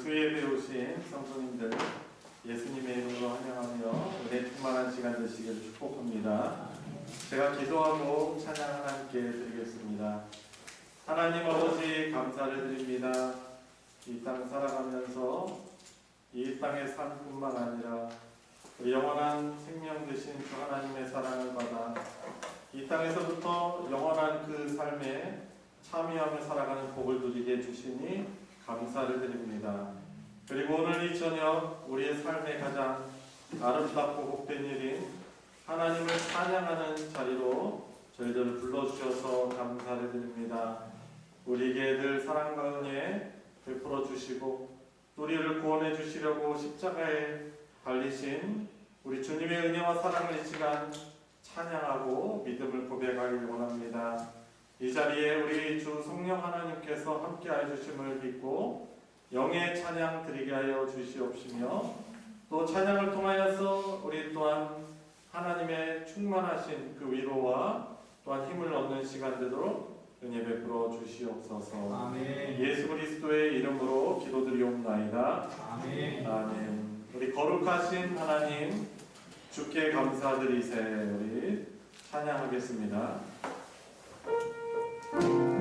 주예배 오신 성도님들 예수님의 이름으로 환영하며 은혜 충만한 시간 되시기를 축복합니다. 제가 기도하고 찬양 함께 드리겠습니다. 하나님 아버지 감사를 드립니다. 이 땅 살아가면서 이 땅의 삶뿐만 아니라 영원한 생명 되신 주 하나님의 사랑을 받아 이 땅에서부터 영원한 그 삶에 참여하며 살아가는 복을 누리게 해주시니 감사를 드립니다. 그리고 오늘 이 저녁 우리의 삶의 가장 아름답고 복된 일인 하나님을 찬양하는 자리로 저희들을 불러주셔서 감사를 드립니다. 우리에게 늘 사랑과 은혜 베풀어 주시고 우리를 구원해 주시려고 십자가에 달리신 우리 주님의 은혜와 사랑을 이 시간 찬양하고 믿음을 고백하길 원합니다. 이 자리에 우리 주 성령 하나님께서 함께하여 주심을 믿고 영의 찬양 드리게 하여 주시옵시며 또 찬양을 통하여서 우리 또한 하나님의 충만하신 그 위로와 또한 힘을 얻는 시간 되도록 은혜 베풀어 주시옵소서. 아멘. 예수 그리스도의 이름으로 기도드리옵나이다. 아멘. 아멘. 우리 거룩하신 하나님 주께 감사드리세. 우리 찬양하겠습니다. 주께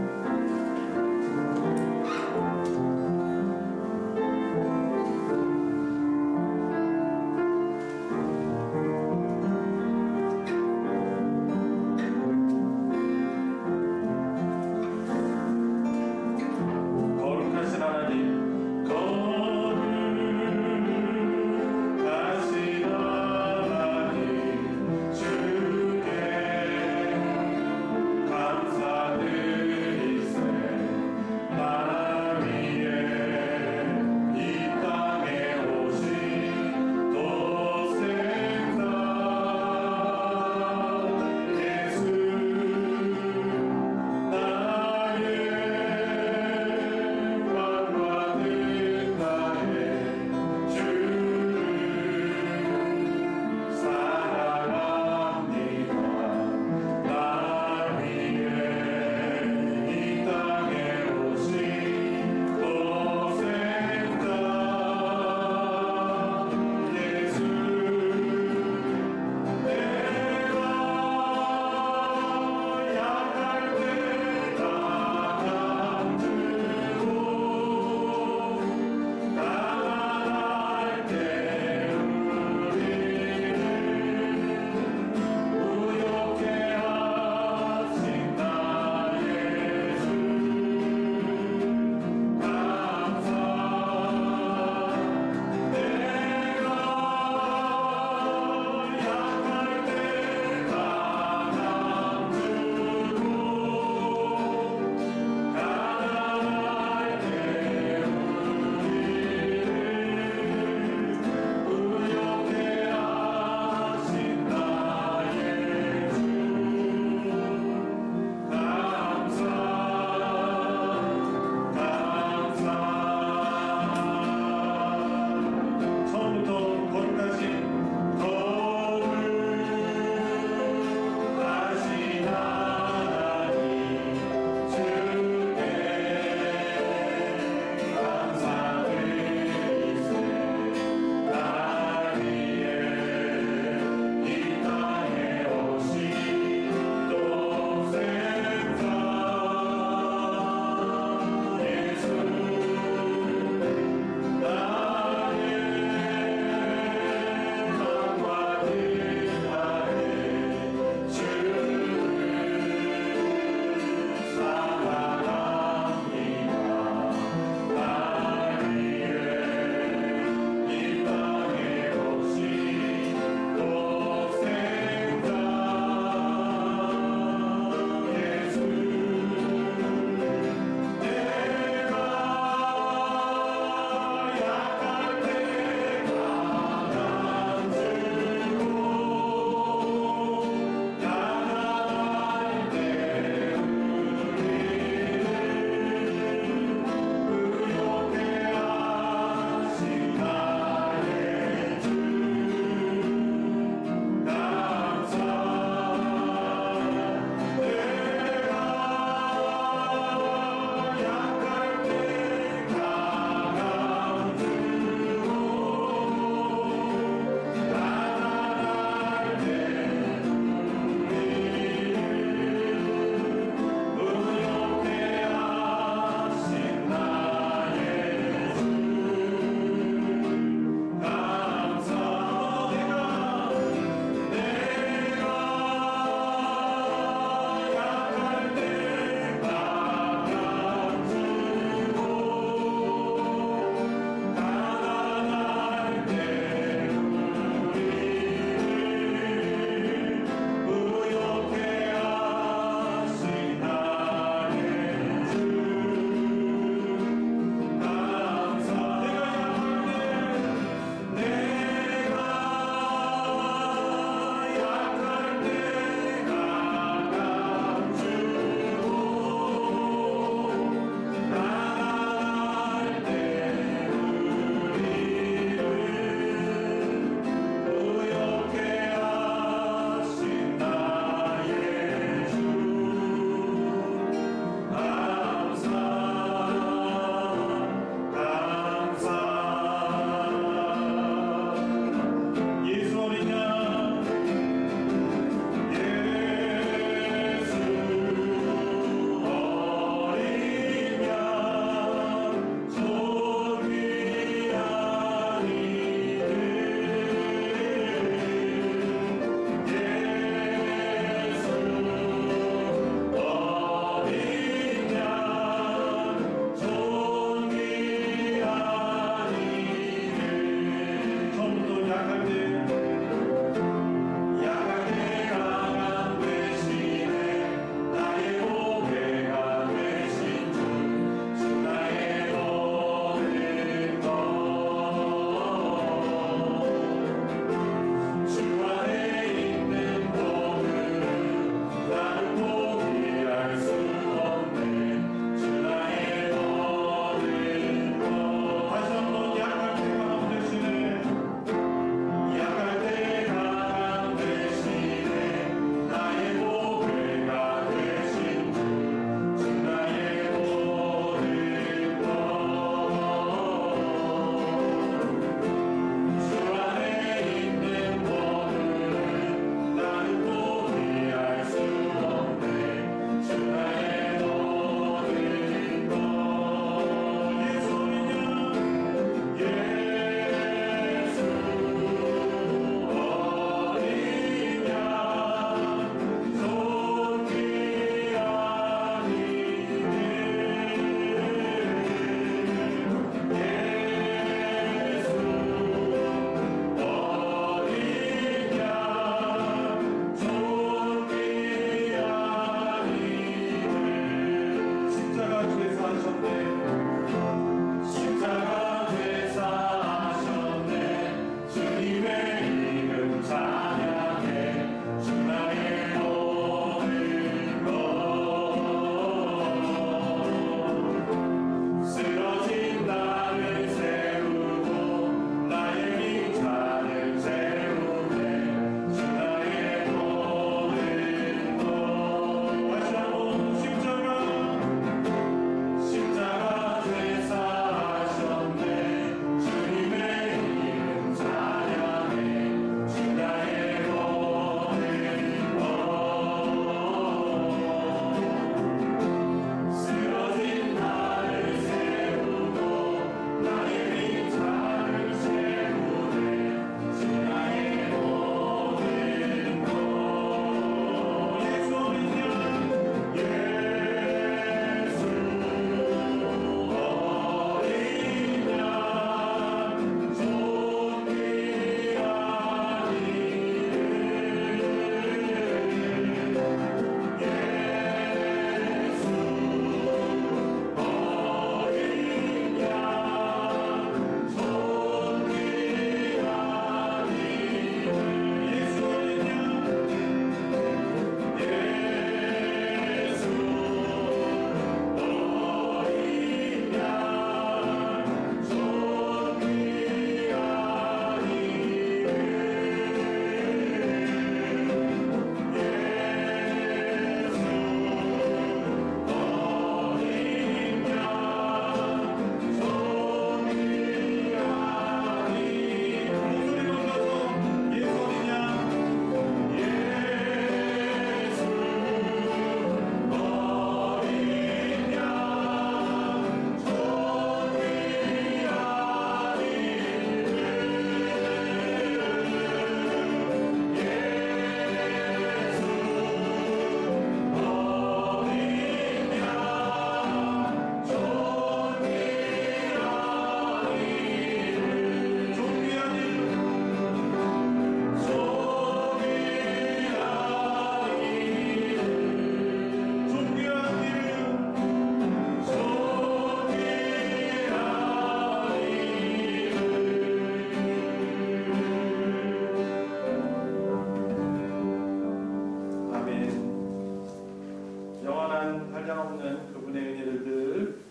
한량없는 그분의 은혜를 늘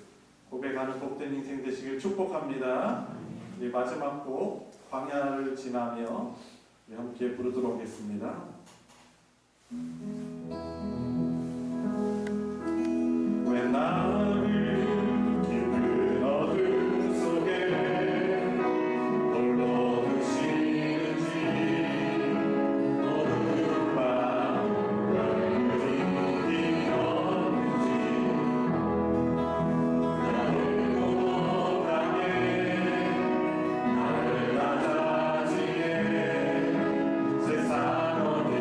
고백하는 복된 인생 되시길 축복합니다. 이제 마지막 곡 광야를 지나며 함께 부르도록 하겠습니다. 왜 나를 깊은 어둠 속에 홀로 두시는지 어두운 밤 널 힘없는지 나를 고독하게 나를 낮아지게 세상 어디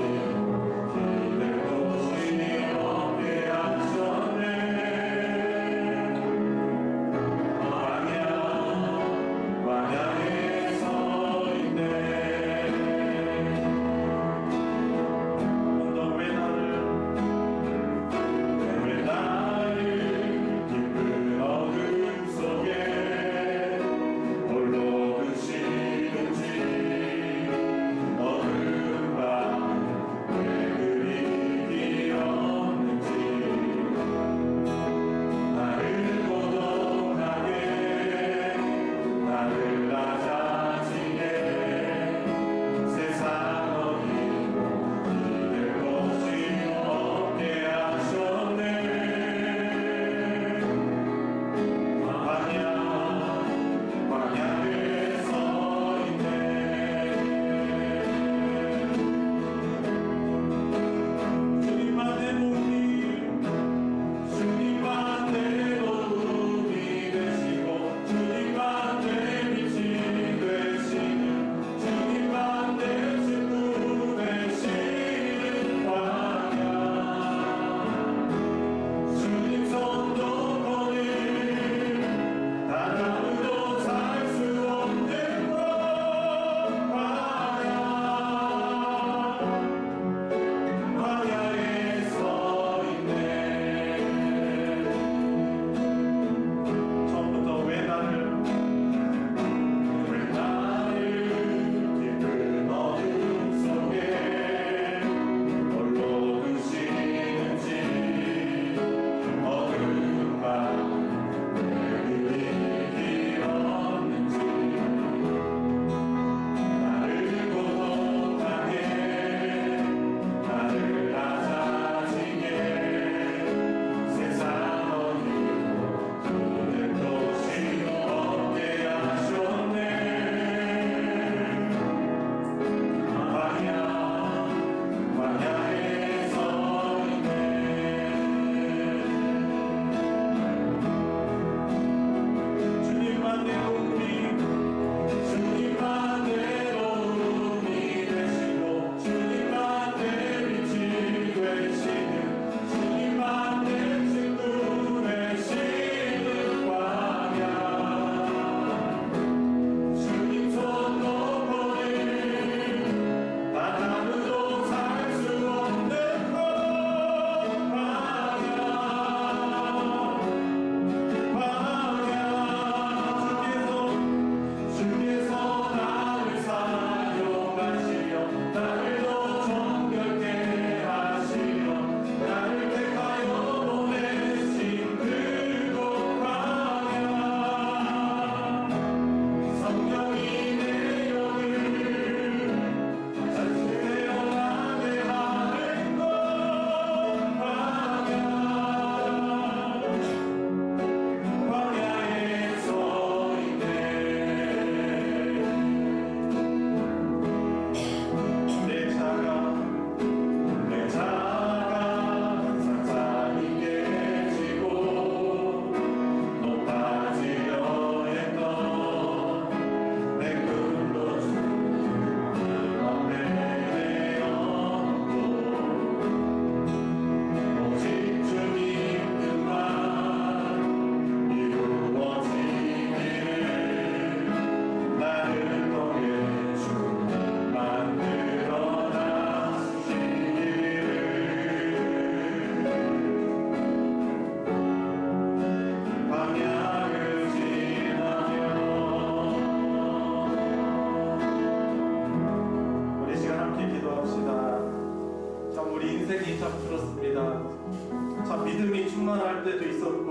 참 믿음이 충만할 때도 있었고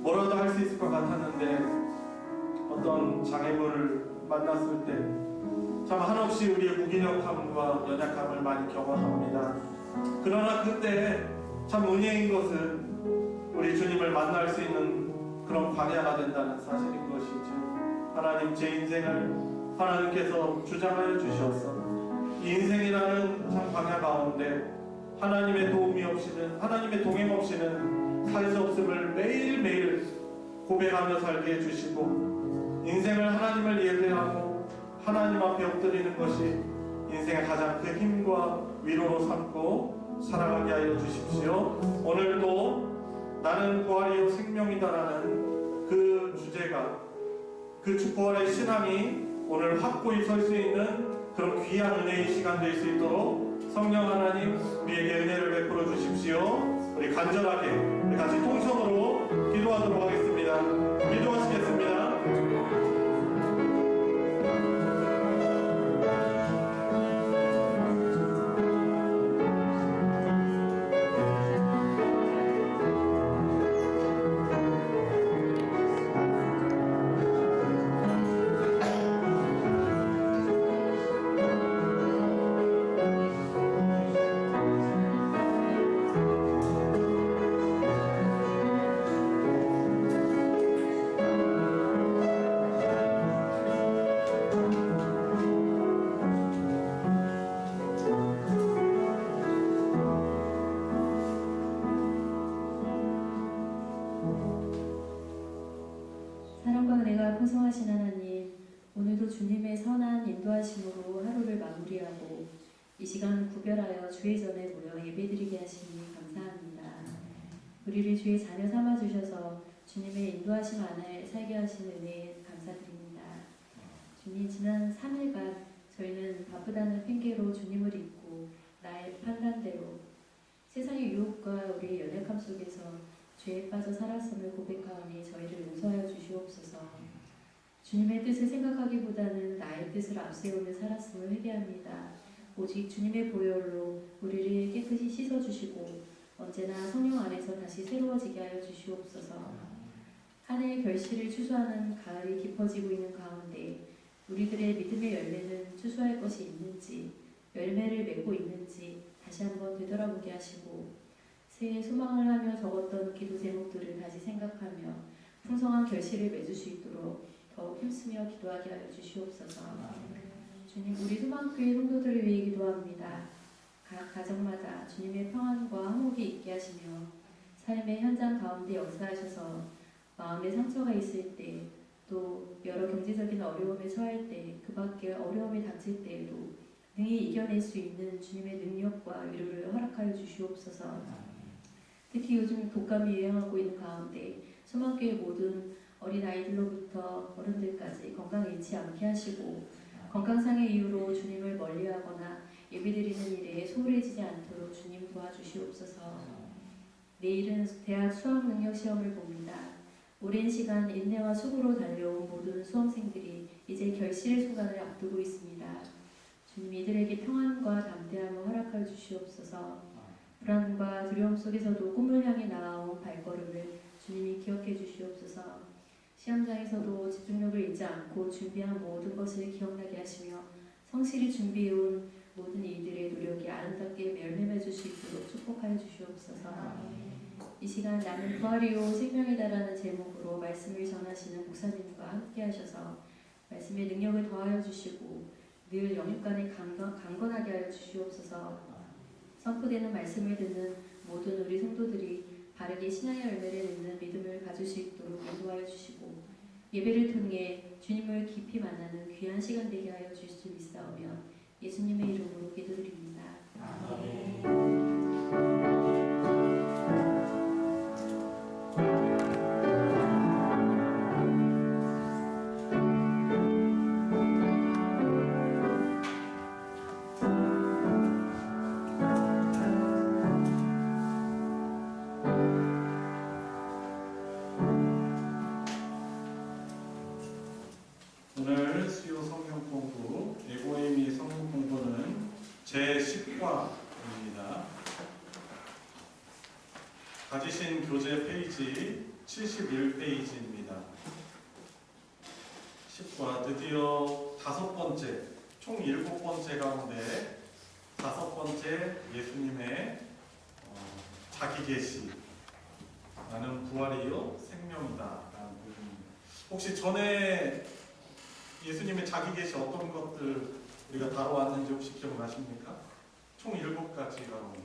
뭐라도 할 수 있을 것 같았는데 어떤 장애물을 만났을 때 참 한없이 우리의 무기력함과 연약함을 많이 경험합니다. 그러나 그때 참 은혜인 것은 우리 주님을 만날 수 있는 그런 광야가 된다는 사실인 것이죠. 하나님, 제 인생을 하나님께서 주장하여 주셔서 이 인생이라는 참 광야 가운데 하나님의 도움이 없이는, 하나님의 동행 없이는 살 수 없음을 매일매일 고백하며 살게 해주시고 인생을 하나님을 예배하고 하나님 앞에 엎드리는 것이 인생의 가장 큰 힘과 위로로 삼고 살아가게 하여 주십시오. 오늘도 나는 부활이요 생명이다라는 그 주제가, 그 부활의 신앙이 오늘 확고히 설 수 있는 그런 귀한 은혜의 시간 될 수 있도록 성령 하나님 우리에게 은혜를 베풀어 주십시오. 우리 간절하게 우리 같이 통성으로 기도하도록 하겠습니다. 기도하시겠습니다. 사랑과 은혜가 풍성하신 하나님, 오늘도 주님의 선한 인도하심으로 하루를 마무리하고 이 시간 구별하여 주의 전에 모여 예배드리게 하시니 감사합니다. 우리를 주의 자녀 삼아주셔서 주님의 인도하심 안에 살게 하신 은혜에 감사드립니다. 주님, 지난 3일간 저희는 바쁘다는 핑계로 주님을 잊고 나의 판단대로 세상의 유혹과 우리의 연약함 속에서 죄에 빠져 살았음을 고백하오니 저희를 용서하여 주시옵소서. 주님의 뜻을 생각하기보다는 나의 뜻을 앞세우며 살았음을 회개합니다. 오직 주님의 보혈로 우리를 깨끗이 씻어주시고 언제나 성령 안에서 다시 새로워지게 하여 주시옵소서. 한 해의 결실을 추수하는 가을이 깊어지고 있는 가운데 우리들의 믿음의 열매는 추수할 것이 있는지, 열매를 맺고 있는지 다시 한번 되돌아보게 하시고 새해 소망을 하며 적었던 기도 제목들을 다시 생각하며 풍성한 결실을 맺을 수 있도록 더욱 힘쓰며 기도하게 하여 주시옵소서. 주님, 우리 소망교회 성도들을 위해 기도합니다. 각 가정마다 주님의 평안과 화목이 있게 하시며 삶의 현장 가운데 역사하셔서 마음에 상처가 있을 때, 또 여러 경제적인 어려움에 처할 때, 그 밖에 어려움이 닥칠 때에도 능히 이겨낼 수 있는 주님의 능력과 위로를 허락하여 주시옵소서. 특히 요즘 독감이 유행하고 있는 가운데 소망교회 모든 어린아이들로부터 어른들까지 건강 잃지 않게 하시고 건강상의 이유로 주님을 멀리하거나 예배드리는 일에 소홀해지지 않도록 주님 도와주시옵소서. 내일은 대학 수학능력 시험을 봅니다. 오랜 시간 인내와 수고로 달려온 모든 수험생들이 이제 결실의 순간을 앞두고 있습니다. 주님, 이들에게 평안과 담대함을 허락하여 주시옵소서. 불안과 두려움 속에서도 꿈을 향해 나아온 발걸음을 주님이 기억해 주시옵소서. 시험장에서도 집중력을 잃지 않고 준비한 모든 것을 기억나게 하시며 성실히 준비해온 모든 이들의 노력이 아름답게 열매 맺을 수 있도록 축복하여 주시옵소서. 이 시간 나는 부활이요 생명이다라는 제목으로 말씀을 전하시는 목사님과 함께 하셔서 말씀의 능력을 더하여 주시고 늘 영육간에 강건하게 하여 주시옵소서. 선포되는 말씀을 듣는 모든 우리 성도들이 바르게 신앙의 열매를 맺는 믿음을 가질 수 있도록 인도하여 주시고 예배를 통해 주님을 깊이 만나는 귀한 시간 되게 하여 주실 줄 믿사오며 예수님의 이름으로 기도드립니다. 아멘. 오늘 수요 성경 공부, 에고이미 성경 공부는 제10과입니다. 가지신 교재 페이지 71페이지입니다. 10과 드디어 5번째, 총 7번째 가운데 5번째 예수님의 자기 계시. 나는 부활이요 생명이다 라는 부분입니다. 혹시 전에 예수님의 자기 계시 어떤 것들 우리가 다뤄왔는지 혹시 기억나십니까? 총 7가지 가운데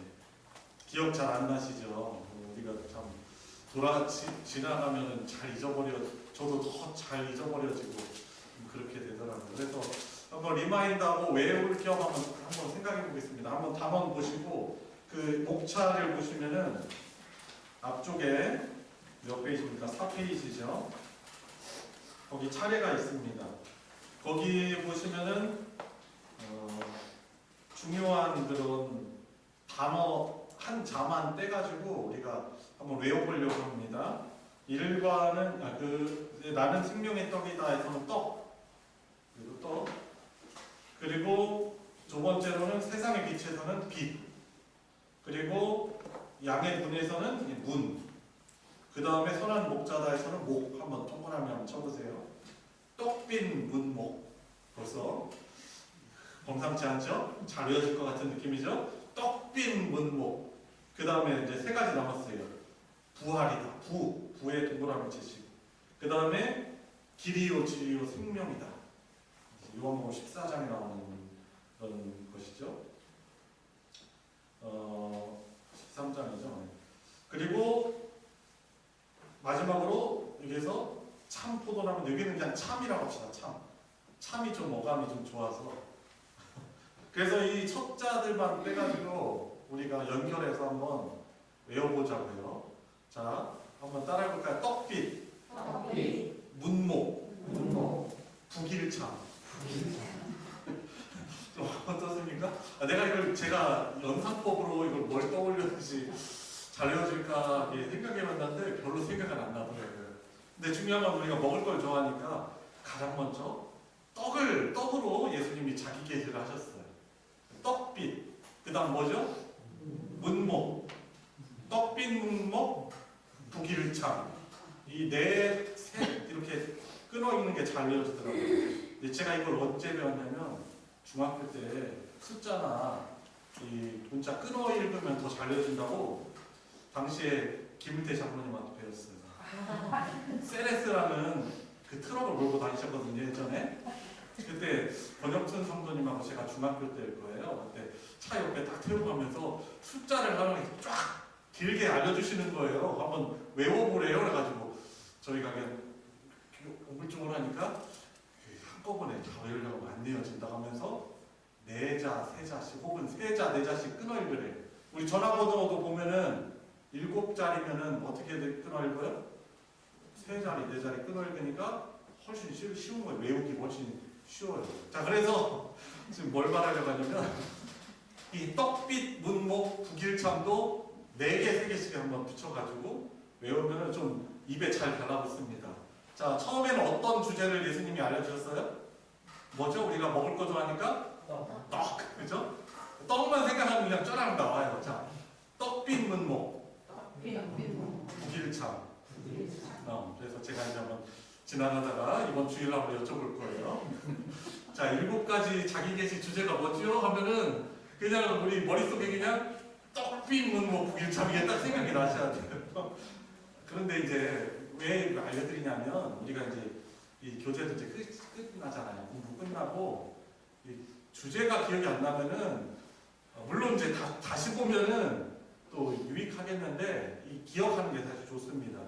기억 잘 안 나시죠? 우리가 참 지나가면 잘 잊어버려, 저도 더 잘 잊어버려지고 그렇게 되더라고요. 그래서 한번 리마인드하고 외울 겸 한번 생각해 보겠습니다. 한번 단원 보시고 그 목차를 보시면은 앞쪽에 몇 페이지입니까? 4페이지죠. 거기 차례가 있습니다. 거기 보시면은 중요한 그런 단어 한 자만 떼가지고 우리가 한번 외워보려고 합니다. 1번은 나는 생명의 떡이다에서는 떡, 그리고 떡. 그리고 두 번째로는 세상의 빛에서는 빛. 그리고 양의 문에서는 문. 그 다음에 선한 목자다에서는 목. 한번 동그라미 한번 쳐보세요. 떡빈 문목. 벌써 범상치 않죠? 잘 외워질 것 같은 느낌이죠? 떡빈 문목. 그 다음에 이제 3가지 남았어요. 부활이다. 부에 동그라미 치시고. 그 다음에 길이요 진리요 생명이다. 요한복음 14장에 나오는 그런 것이죠. 13장이죠. 그리고 마지막으로 여기서 참 포도나무, 여기는 그냥 참이라고 합시다. 참이 좀 어감이 좀 좋아서. 그래서 이 첫 자들만 빼가지고 우리가 연결해서 한번 외워보자고요. 자, 한번 따라해볼까요? 떡빛, 문목, 북일참. 좀 어떻습니까? 내가 이걸 제가 연상법으로 이걸 뭘 떠올렸는지 잘 외워질까 생각해봤는데 별로 생각은 안 나더라고요. 근데 중요한 건 우리가 먹을 걸 좋아하니까 가장 먼저 떡으로 예수님이 자기 계시를 하셨어요. 떡빛. 그 다음 뭐죠? 문목. 떡빛 문목, 북일참. 이 셋 이렇게 끊어있는 게 잘 외워지더라고요. 제가 이걸 언제 배웠냐면 중학교 때 숫자나 이 문자 끊어 읽으면 더 잘 외워진다고 당시에 김은태 장로님한테 배웠어요. 세레스라는 그 트럭을 몰고 다니셨거든요, 예전에. 그때 권혁순 성도님하고 제가 중학교 때일 거예요. 그때 차 옆에 딱 태우고 가면서 숫자를 하나씩 쫙 길게 알려주시는 거예요. 한번 외워보래요. 그래가지고 저희가 그냥 우물쭈물 하니까 한꺼번에 다 외우려고 안 내어진다 하면서 4자, 3자씩 혹은 3자, 4자씩 끊어 읽으래. 우리 전화번호도 보면은 7자리면은 어떻게 끊어 읽어요? 3자리, 4자리 끊어 읽으니까 훨씬 쉬운 거예요. 외우기 훨씬 쉬워요. 자, 그래서 지금 뭘 말하려고 하냐면 이 떡빛, 문목, 북일참도 4개, 3개씩 한번 붙여가지고 외우면 좀 입에 잘 달라붙습니다. 자, 처음에는 어떤 주제를 예수님이 알려주셨어요? 뭐죠? 우리가 먹을 거 좋아하니까? 떡! 그죠? 떡만 생각하면 그냥 쩌랑 나와요. 자, 떡빛, 문목, 북일참. 그래서 제가 이제 한번 지나가다가 이번 주일날 한번 여쭤볼 거예요. 자, 7가지 자기 계시 주제가 뭐죠? 하면은 그냥 우리 머릿속에 그냥 떡빛 문목 북일참 이게 딱 생각이 나셔야 돼요. 그런데 이제 왜 알려드리냐면 우리가 이제 이 교재도 이제 끝나잖아요. 공부 끝나고 이 주제가 기억이 안 나면은 물론 이제 다시 보면은 또 유익하겠는데 이 기억하는 게 사실 좋습니다.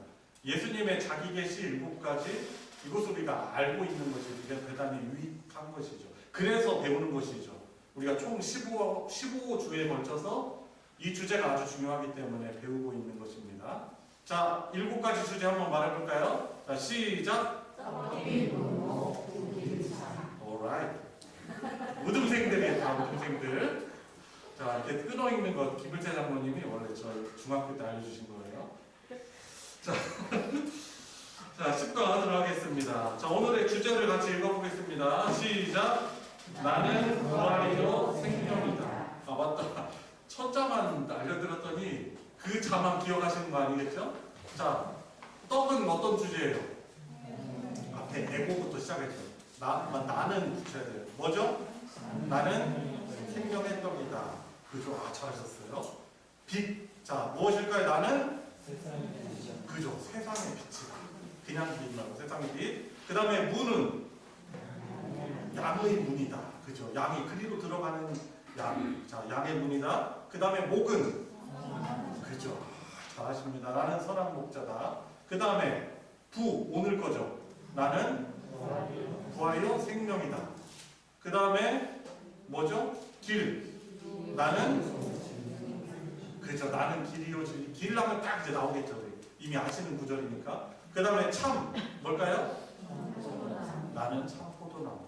예수님의 자기 계시 7가지 이것을 우리가 알고 있는 것이 대단히 유익한 것이죠. 그래서 배우는 것이죠. 우리가 총 15주에 걸쳐서 이 주제가 아주 중요하기 때문에 배우고 있는 것입니다. 자, 7가지 주제 한번 말해볼까요? 자, 시작! alright. 우등생들이에요, 우등생들. 자, 이렇게 끊어있는 것, 김을태 장로님이 원래 저 중학교 때 알려주신 거예요. 자, 자, 10과 하도록 하겠습니다. 자, 오늘의 주제를 같이 읽어보겠습니다. 시작! 나는 부활이요 생명이다. 아, 맞다. 첫 자만 알려드렸더니 그 그 자만 기억하시는 거 아니겠죠? 자, 떡은 어떤 주제예요? 앞에 에고부터 시작했죠. 나는 붙여야 돼요. 뭐죠? 나는 생명의 떡이다. 그죠? 아, 잘하셨어요. 빛. 자, 무엇일까요? 나는? 그죠? 세상의 빛이다. 그냥 빛 말고 세상의 빛. 그 다음에 문은? 양의 문이다. 그죠? 양이 그리로 들어가는 양. 자, 양의 문이다. 그 다음에 목은? 그죠? 잘하십니다. 나는 선한 목자다. 그 다음에 부, 오늘 거죠? 나는 부하여 생명이다. 그 다음에 뭐죠? 길. 나는 그죠? 나는 길이요. 길 하면 딱 이제 나오겠죠. 이미 아시는 구절이니까. 그 다음에 참 뭘까요? 나는 참 포도나무다.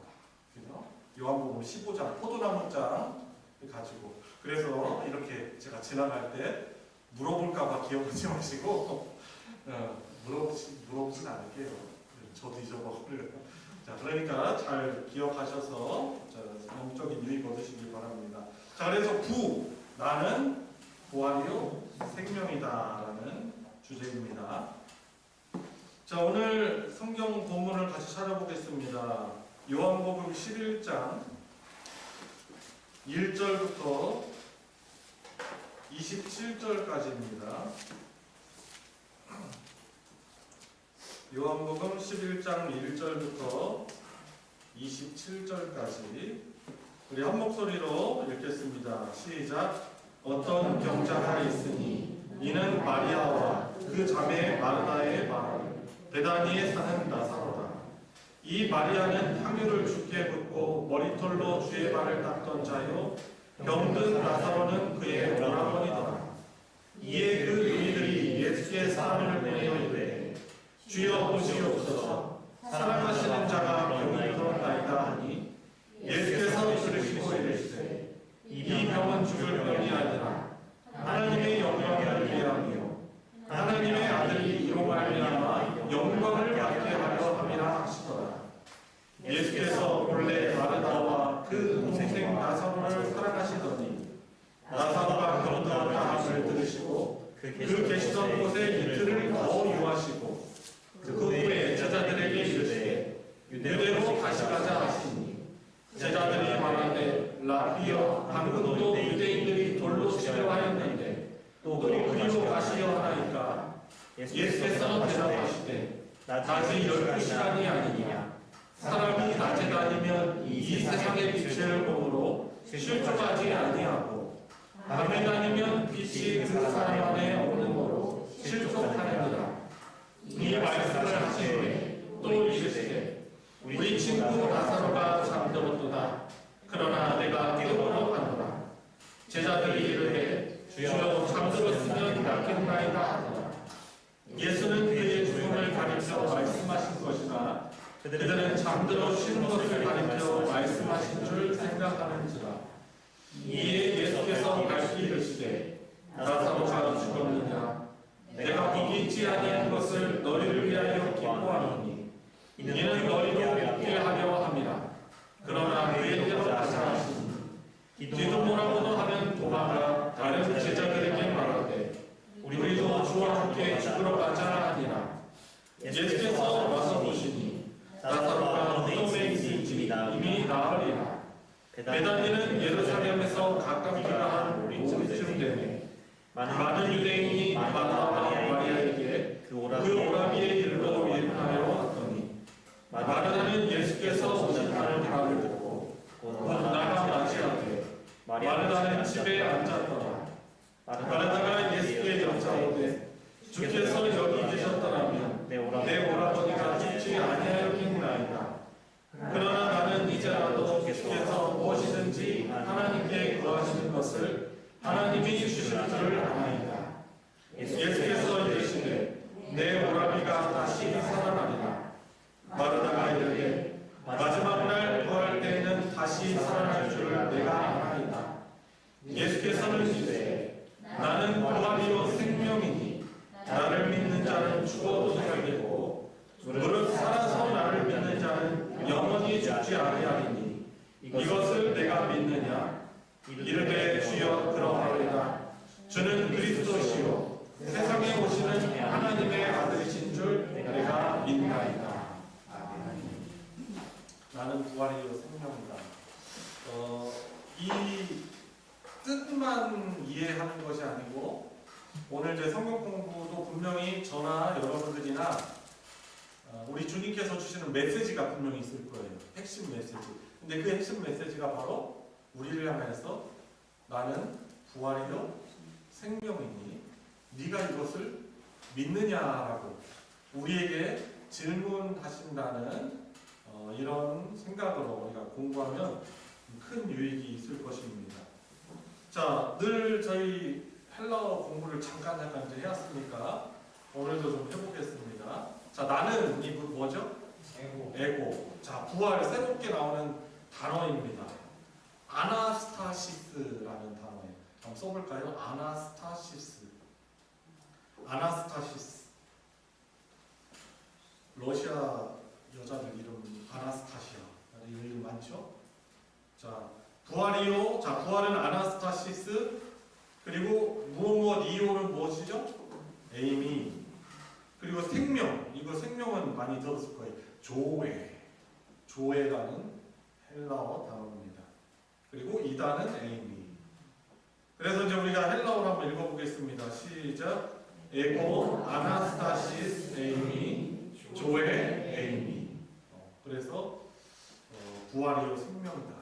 그죠? 요한복음 15장 포도나무장 가지고. 그래서 이렇게 제가 지나갈 때 물어볼까봐 기억하지 마시고 물어보진 않을게요. 저도 잊어먹어요. 자, 그러니까 잘 기억하셔서 영적인 유익 얻으시기 바랍니다. 자, 그래서 부, 나는 부활이요 생명이다라는 주제입니다. 자, 오늘 성경 본문을 같이 찾아보겠습니다. 요한복음 11장 1절부터 27절까지입니다. 요한복음 11장 1절부터 27절까지 우리 한 목소리로 읽겠습니다. 시작. 어떤 경자가 있으니 이는 마리아와 그 자매 마르다의 말 베다니에 사는 나사로다. 이 마리아는 향유를 주께 붓고 머리털로 주의 발을 닦던 자요 병든 나사로는 그의 오라버니더라. 이에 그 의인들이 예수께 사람을 보내어 이르되 주여 보시옵소서 사랑하시는 자가 병이 들었나이다 하니 예수께서 들으시고 이르시되 이 병은 죽을 병이 아니라 하나님의 영광을 위함이요 하나님의 아들이 이로 말미암아 영광을 받게 하려 함이라 하시더라. 예수께서 본래 마르다와 그 동생 나사로를 사랑하시더니 나사로가 병들었다 함을 들으시고 그 계시던 곳에 이틀을 더 유하시고 그 후에 제자들에게 이르시되 유대로 다시 가자 하시니 제자들이 말하되 라비여 방금도 유대인들이 돌로 치려 하였는데 또 그리로 가시려 하나이까. 예수께서 대답하시되 낮이 12시간이 아니냐. 사람이 낮에 다니면 이 세상의 빛을 보므로 실족하지 아니하고 밤에 다니면 빛이 그 사람 안에 오는 거로 실족하느니라. 이 말씀을 하시되 또 이르시되 우리 친구 나사로가 잠들었도다. 그러나 내가 깨우러 가노라. 제자들이 이르되 주여 잠들었으면 낫겠나이다 하더라. 예수는 그의 죽음을 가리켜 말씀하신 것이나 그들은 잠들어 쉬는 것을 가리켜 말씀하신 줄 생각하는지라. 이에 예수께서 밝히 이르시되 나사로가 죽었느냐. 내가 거기 있지 아니한 것을 너희를 위하여 기뻐하노니 이는 너희도 믿게 하려 함이라. 그러나 그에게로 가자 하시니 뒤돌아보도 하면 도마가 다른 제자들에게 말하되 우리도 주와 함께 죽으러 가자 하니라. 예수께서 와서 보시니 나사로가 무덤에 있을지 이미 나으리라. 베다니는 예루살렘에서 가깝기가 한 오리쯤 되매 많은 유대인이 마르다와 마리아에게 그 오라비의 일로 예언하여 왔더니 마르다는 예수께서 오신 말을 듣고 곧 나가 맞이하되 마르다는 집에 앉았더라. 마르다가 예수께 여짜오되 주께서 여기 계셨더라면 내 오라버니가 죽지 아니하였겠나이다. 그러나 나는 이제라도 주께서 무엇이든지 하나님께 구하시는 것을 하나님이 주실 줄을 아나이다. 예수께서 이르시되 내 오라비가 다시 살아나리라. 마르다가 이르되 마지막 날 구할 때에는 다시 살아날 줄을 내가 아나이다. 예수께서는 아니고 오늘 이제 성경 공부도 분명히 저나 여러분들이나 우리 주님께서 주시는 메시지가 분명히 있을 거예요. 핵심 메시지. 근데 그 핵심 메시지가 바로 우리를 향해서 나는 부활이요 생명이니 네가 이것을 믿느냐라고 우리에게 질문하신다는 이런 생각으로 우리가 공부하면 큰 유익이 있을 것입니다. 자, 늘 저희 헬라어 공부를 잠깐 이제 해왔으니까 오늘도 좀 해보겠습니다. 자, 나는 이 뭐죠? 에고. 자, 부활 새롭게 나오는 단어입니다. 아나스타시스라는 단어예요. 한번 써볼까요? 아나스타시스. 러시아 여자들 이름 아나스타시아. 이 이름 많죠? 자, 부활이요. 자, 부활은 아나스타시스. 그리고 무엇 이요는 무엇이죠? 에이미. 그리고 생명. 이거 생명은 많이 들었을 거예요. 조에라는 헬라어 단어입니다. 그리고 이단은 에이미. 그래서 이제 우리가 헬라어로 한번 읽어보겠습니다. 시작. 에고 아나스타시스 에이미 조에 에이미. 그래서 부활이요 생명이다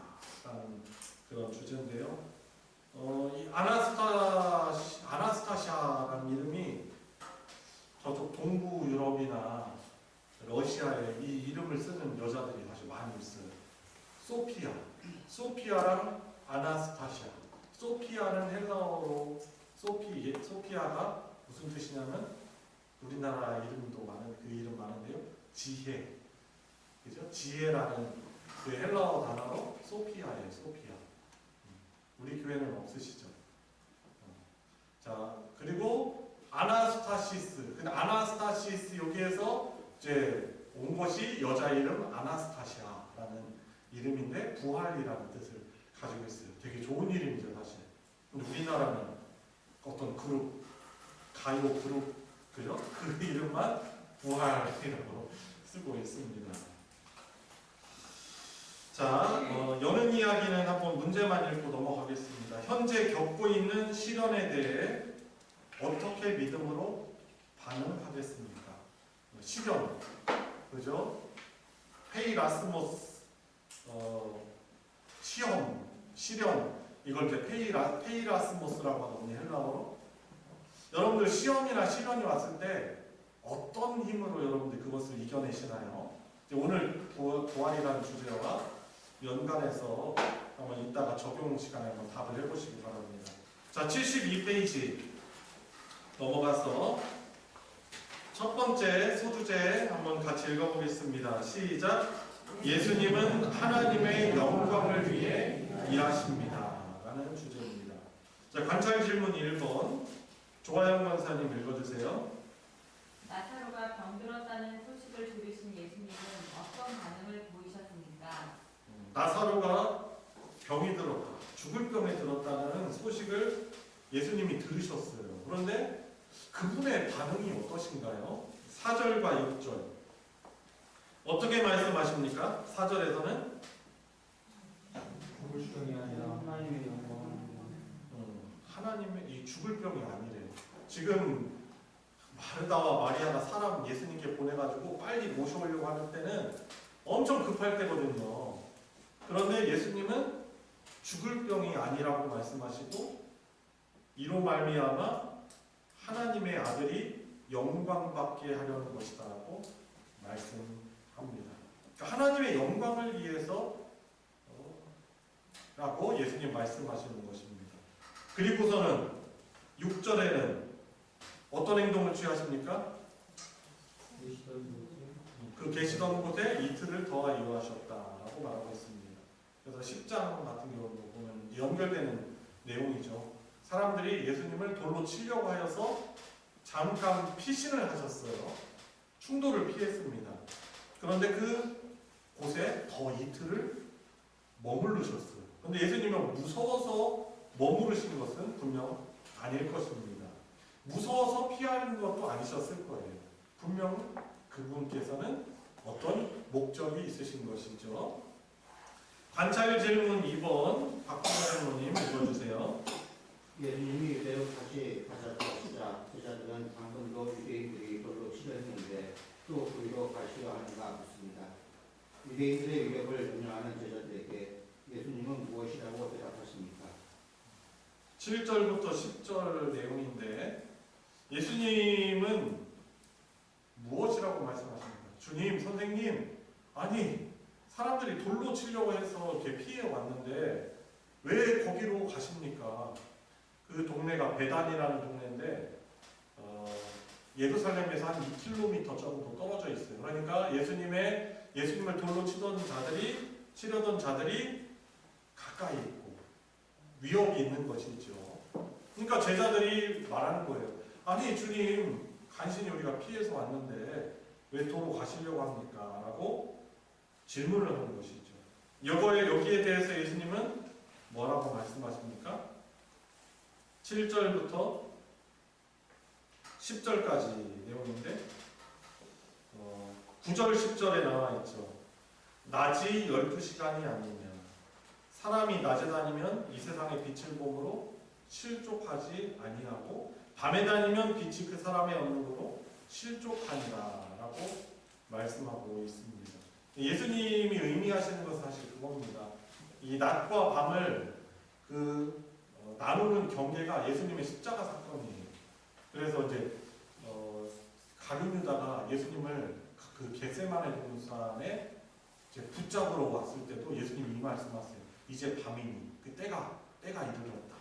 라는 그런 주제인데요. 이 아나스타시아라는 이름이 저쪽 동부 유럽이나 러시아에 이 이름을 쓰는 여자들이 아주 많이 있어요. 소피아랑 아나스타시아. 소피아는 헬라어로 소피아가 무슨 뜻이냐면 우리나라 이름도 많은 그 이름 많은데요. 지혜. 그죠? 지혜라는 그 헬라어 단어로 소피아예요. 소피아. 우리 교회는 없으시죠? 자, 그리고 아나스타시스. 근데 아나스타시스 여기에서 이제 온 것이 여자 이름 아나스타시아라는 이름인데 부활이라는 뜻을 가지고 있어요. 되게 좋은 이름이죠, 사실. 근데 우리나라는 어떤 그룹, 가요 그룹, 그죠? 그 이름만 부활이라고 쓰고 있습니다. 자, 여는 이야기는 한번 문제만 읽고 넘어가겠습니다. 현재 겪고 있는 시련에 대해 어떻게 믿음으로 반응하겠습니까? 시련, 그죠? 페이라스모스, 시련, 이걸 이제 페이라스모스라고 하거든요, 헬라어로. 여러분들 시험이나 시련이 왔을 때 어떤 힘으로 여러분들 그것을 이겨내시나요? 오늘 부활이라는 주제와 연관해서 한번 이따가 적용 시간에 한번 답을 해보시기 바랍니다. 자, 72페이지 넘어가서 첫 번째 소주제 한번 같이 읽어보겠습니다. 시작. 예수님은 하나님의 영광을 위해 일하십니다 라는 주제입니다. 자, 관찰 질문 1번 조아영 권사님 읽어주세요. 나사로가 병들었다는 소식을 들으신 예수님은 어떤 반응을 보이셨습니까? 나사로가 병이 들었다, 죽을 병에 들었다는 소식을 예수님이 들으셨어요. 그런데 그분의 반응이 어떠신가요? 4절과 6절 어떻게 말씀하십니까? 4절에서는 죽을 병이 아니라 하나님의 영광. 하나님의 이 죽을 병이 아니래요. 지금 마르다와 마리아가 사람 예수님께 보내가지고 빨리 모셔오려고 하는 때는 엄청 급할 때거든요. 그런데 예수님은 죽을 병이 아니라고 말씀하시고 이로 말미암아 하나님의 아들이 영광받게 하려는 것이다라고 말씀합니다. 그러니까 하나님의 영광을 위해서 라고 예수님 말씀하시는 것입니다. 그리고서는 6절에는 어떤 행동을 취하십니까? 그 계시던 곳에 이틀을 더 이용하셨다라고 말하고 있습니다. 그래서 10장 같은 경우도 보면 연결되는 내용이죠. 사람들이 예수님을 돌로 치려고 하여서 잠깐 피신을 하셨어요. 충돌을 피했습니다. 그런데 그 곳에 더 이틀을 머무르셨어요. 그런데 예수님은 무서워서 머무르신 것은 분명 아닐 것입니다. 무서워서 피하는 것도 아니셨을 거예요. 분명 그분께서는 어떤 목적이 있으신 것이죠. 관찰 질문 2번 박준호 장로님 읽어주세요. 예수님이 유대로 다시 가자하시자 제자들은 방금도 유대인들이 별로 싫어했는데 또 그리로 가시려 하는가 묻습니다. 유대인들의 위협을 염려하는 제자들에게 예수님은 무엇이라고 대답하십니까? 7절부터 10절 내용인데 예수님은 무엇이라고 말씀하십니까? 주님, 선생님, 아니 사람들이 돌로 치려고 해서 이렇게 피해 왔는데 왜 거기로 가십니까? 그 동네가 베단이라는 동네인데 예루살렘에서 한 2km 정도 떨어져 있어요. 그러니까 예수님을 돌로 치려던 자들이 가까이 있고 위협이 있는 것이죠. 그러니까 제자들이 말하는 거예요. 아니 주님, 간신히 우리가 피해서 왔는데 왜 도로 가시려고 합니까? 라고 질문을 하는 것이죠. 여기에 대해서 예수님은 뭐라고 말씀하십니까? 7절부터 10절까지 내용인데 9절 10절에 나와 있죠. 낮이 12시간이 아니면 사람이 낮에 다니면 이 세상의 빛을 보므로 실족하지 아니하고 밤에 다니면 빛이 그 사람의 얼굴로 실족하니라 라고 말씀하고 있습니다. 예수님이 의미하시는 것은 사실 그겁니다. 이 낮과 밤을 나누는 경계가 예수님의 십자가 사건이에요. 그래서 이제 가룟 유다가 예수님을 그 겟세마네 동산에 붙잡으러 왔을 때도 예수님이 이 말씀하세요. 이제 밤이니 그 때가 이르렀다.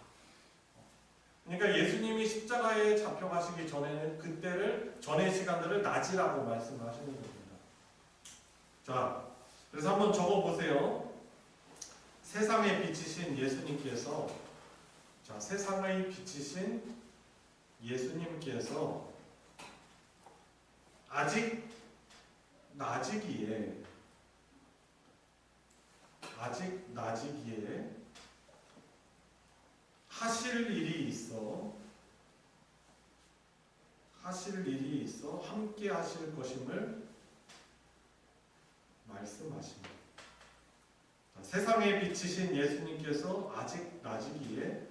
그러니까 예수님이 십자가에 잡혀가시기 전에는 전의 시간들을 낮이라고 말씀하시는 겁니다. 자, 그래서 한번 적어보세요. 세상에 비치신 예수님께서 세상의 빛이신 예수님께서 아직 낮이기에 하실 일이 있어 함께 하실 것임을 말씀하십니다. 세상에 비치신 예수님께서 아직 낮이기에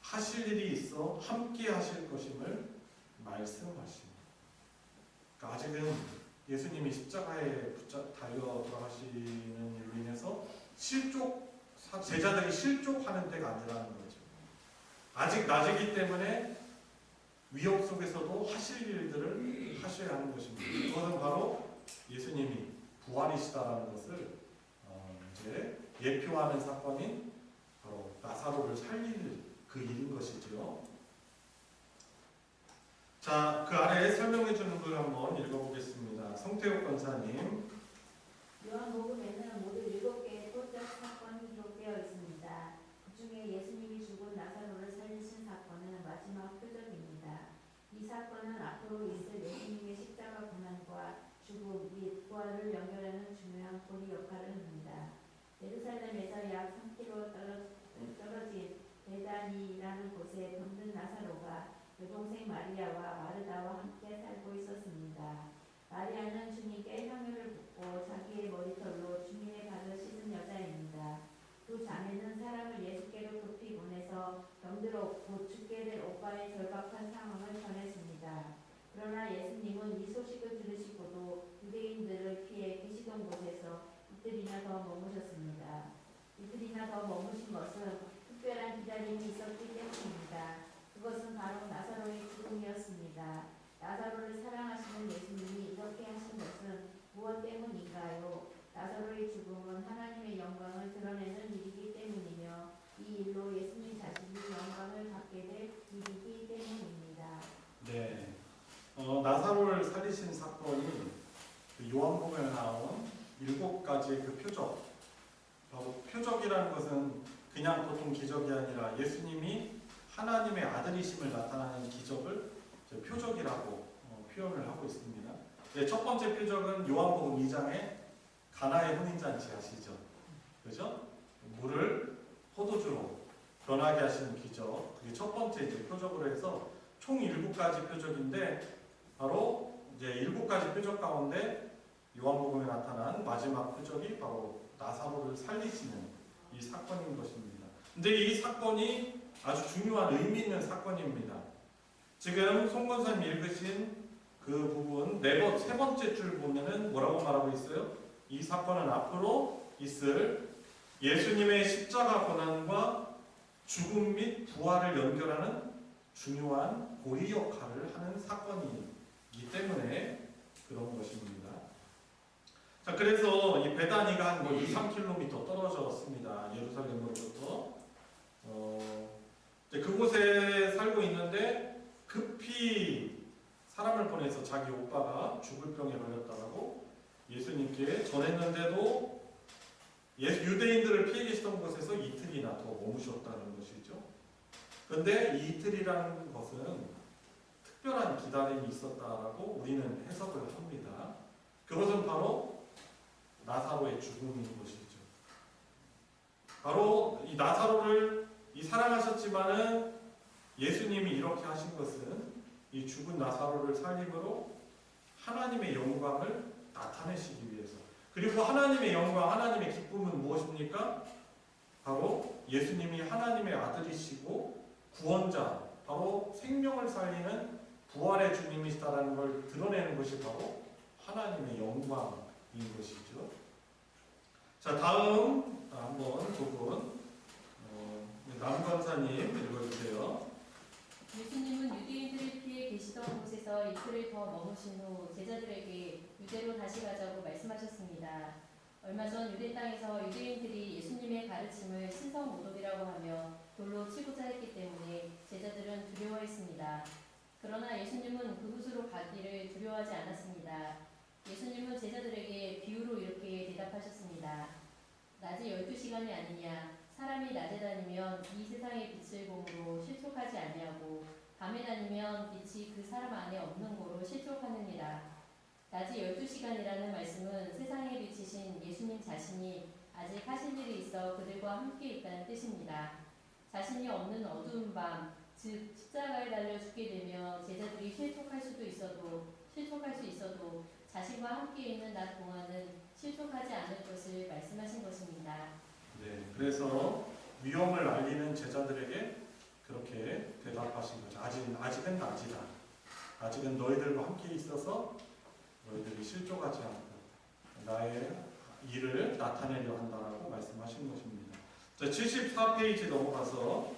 하실 일이 있어 함께 하실 것임을 말씀하십니다. 그러니까 아직은 예수님이 십자가에 달려 돌아가시는 일로 인해서 제자들이 실족하는 때가 아니라는 거죠. 아직 낮이기 때문에 위협 속에서도 하실 일들을 하셔야 하는 것입니다. 그것은 바로 예수님이 부활이시다라는 것을 이제 예표하는 사건인 바로 나사로를 살릴 그 일인 것이죠. 자, 그 아래에 설명해 주는 걸 한번 읽어보겠습니다. 성태욱 권사님. 요한복음에는 모두 7개의 토적 사건이 기록되어 있습니다. 그 중에 예수님이 죽은 나사로를 살리신 사건은 마지막 표적입니다. 이 사건은 앞으로 있을 예수님의 십자가 고난과 죽음 및 부활을 연결하는 중요한 고리 역할을 합니다. 예루살렘에서 약 3km 떨어진 베다니라는 곳에 병든 나사로가 여동생 마리아와 마르다와 함께 살고 있었습니다. 마리아는 주님께 향유를 붓고 자기의 머리털로 주님의 발을 씻은 여자입니다. 두 자매는 사람을 예수께로 급히 보내서 병들어 곧 죽게 될 오빠의 절박한 상황을 전했습니다. 그러나 예수님은 이 소식을 들으시고도 유대인들을 피해 계시던 곳에서 이틀이나 더 머무셨습니다. 이틀이나 더 머무신 것은 특별한 기다림이 있었기 때문입니다. 그것은 바로 나사로의 죽음이었습니다. 나사로를 사랑하시는 예수님이 이렇게 하신 것은 무엇 때문인가요? 나사로의 죽음은 하나님의 영광을 드러내는 일이기 때문이며 이 일로 예수님 자신이 영광을 받게 될 일이기 때문입니다. 네, 나사로를 살리신 사건이 요한복음에 나온 7가지의 그 표적, 바로 표적이라는 것은 그냥 보통 기적이 아니라 예수님이 하나님의 아들이심을 나타나는 기적을 표적이라고 표현을 하고 있습니다. 네, 첫 번째 표적은 요한복음 2장에 가나의 혼인잔치 아시죠? 그죠? 물을 포도주로 변하게 하시는 기적. 그게 첫 번째 표적으로 해서 총 7가지 표적인데 바로 이제 7가지 표적 가운데 요한복음에 나타난 마지막 표적이 바로 나사로를 살리시는 이 사건인 것입니다. 근데 이 사건이 아주 중요한 의미 있는 사건입니다. 지금 송 권사님 읽으신 그 부분 세 번째 줄 보면은 뭐라고 말하고 있어요? 이 사건은 앞으로 있을 예수님의 십자가 고난과 죽음 및 부활을 연결하는 중요한 고리 역할을 하는 사건이기 때문에 그런 것입니다. 자, 그래서 이 베다니가 한 2, 3km 떨어졌습니다. 예루살렘으로부터. 이제 그곳에 살고 있는데 급히 사람을 보내서 자기 오빠가 죽을 병에 걸렸다고 예수님께 전했는데도 유대인들을 피해 계시던 곳에서 이틀이나 더 머무셨다는 것이죠. 그런데 이 이틀이라는 것은 특별한 기다림이 있었다라고 우리는 해석을 합니다. 그것은 바로 나사로의 죽음인 것이죠. 바로 이 나사로를 사랑하셨지만은 예수님이 이렇게 하신 것은 이 죽은 나사로를 살림으로 하나님의 영광을 나타내시기 위해서. 그리고 하나님의 영광, 하나님의 기쁨은 무엇입니까? 바로 예수님이 하나님의 아들이시고 구원자, 바로 생명을 살리는 부활의 주님이시다라는 걸 드러내는 것이 바로 하나님의 영광인 것이죠. 자, 다음 한번 부분 남권사님 읽어주세요. 예수님은 유대인들을 피해 계시던 곳에서 이틀을 더 머무신 후 제자들에게 유대로 다시 가자고 말씀하셨습니다. 얼마 전 유대 땅에서 유대인들이 예수님의 가르침을 신성 모독이라고 하며 돌로 치고자 했기 때문에 제자들은 두려워했습니다. 그러나 예수님은 그곳으로 가기를 두려워하지 않았습니다. 예수님은 제자들에게 비유로 이렇게 대답하셨습니다. 낮이 12시간이 아니냐? 사람이 낮에 다니면 이 세상의 빛을 보므로 실족하지 아니하고 밤에 다니면 빛이 그 사람 안에 없는 고로 실족하느니라. 낮이 12시간이라는 말씀은 세상의 빛이신 예수님 자신이 아직 하실 일이 있어 그들과 함께 있다는 뜻입니다. 자신이 없는 어두운 밤, 즉 십자가에 달려 죽게 되면 제자들이 실족할 수 있어도 자신과 함께 있는 낮 동안은 실족하지 않을 것을 말씀하신 것입니다. 네, 그래서 위험을 알리는 제자들에게 그렇게 대답하신 거죠. 아직은 낮이다. 아직은 너희들과 함께 있어서 너희들이 실족하지 않고 나의 일을 나타내려 한다라고 말씀하신 것입니다. 자, 74페이지 넘어가서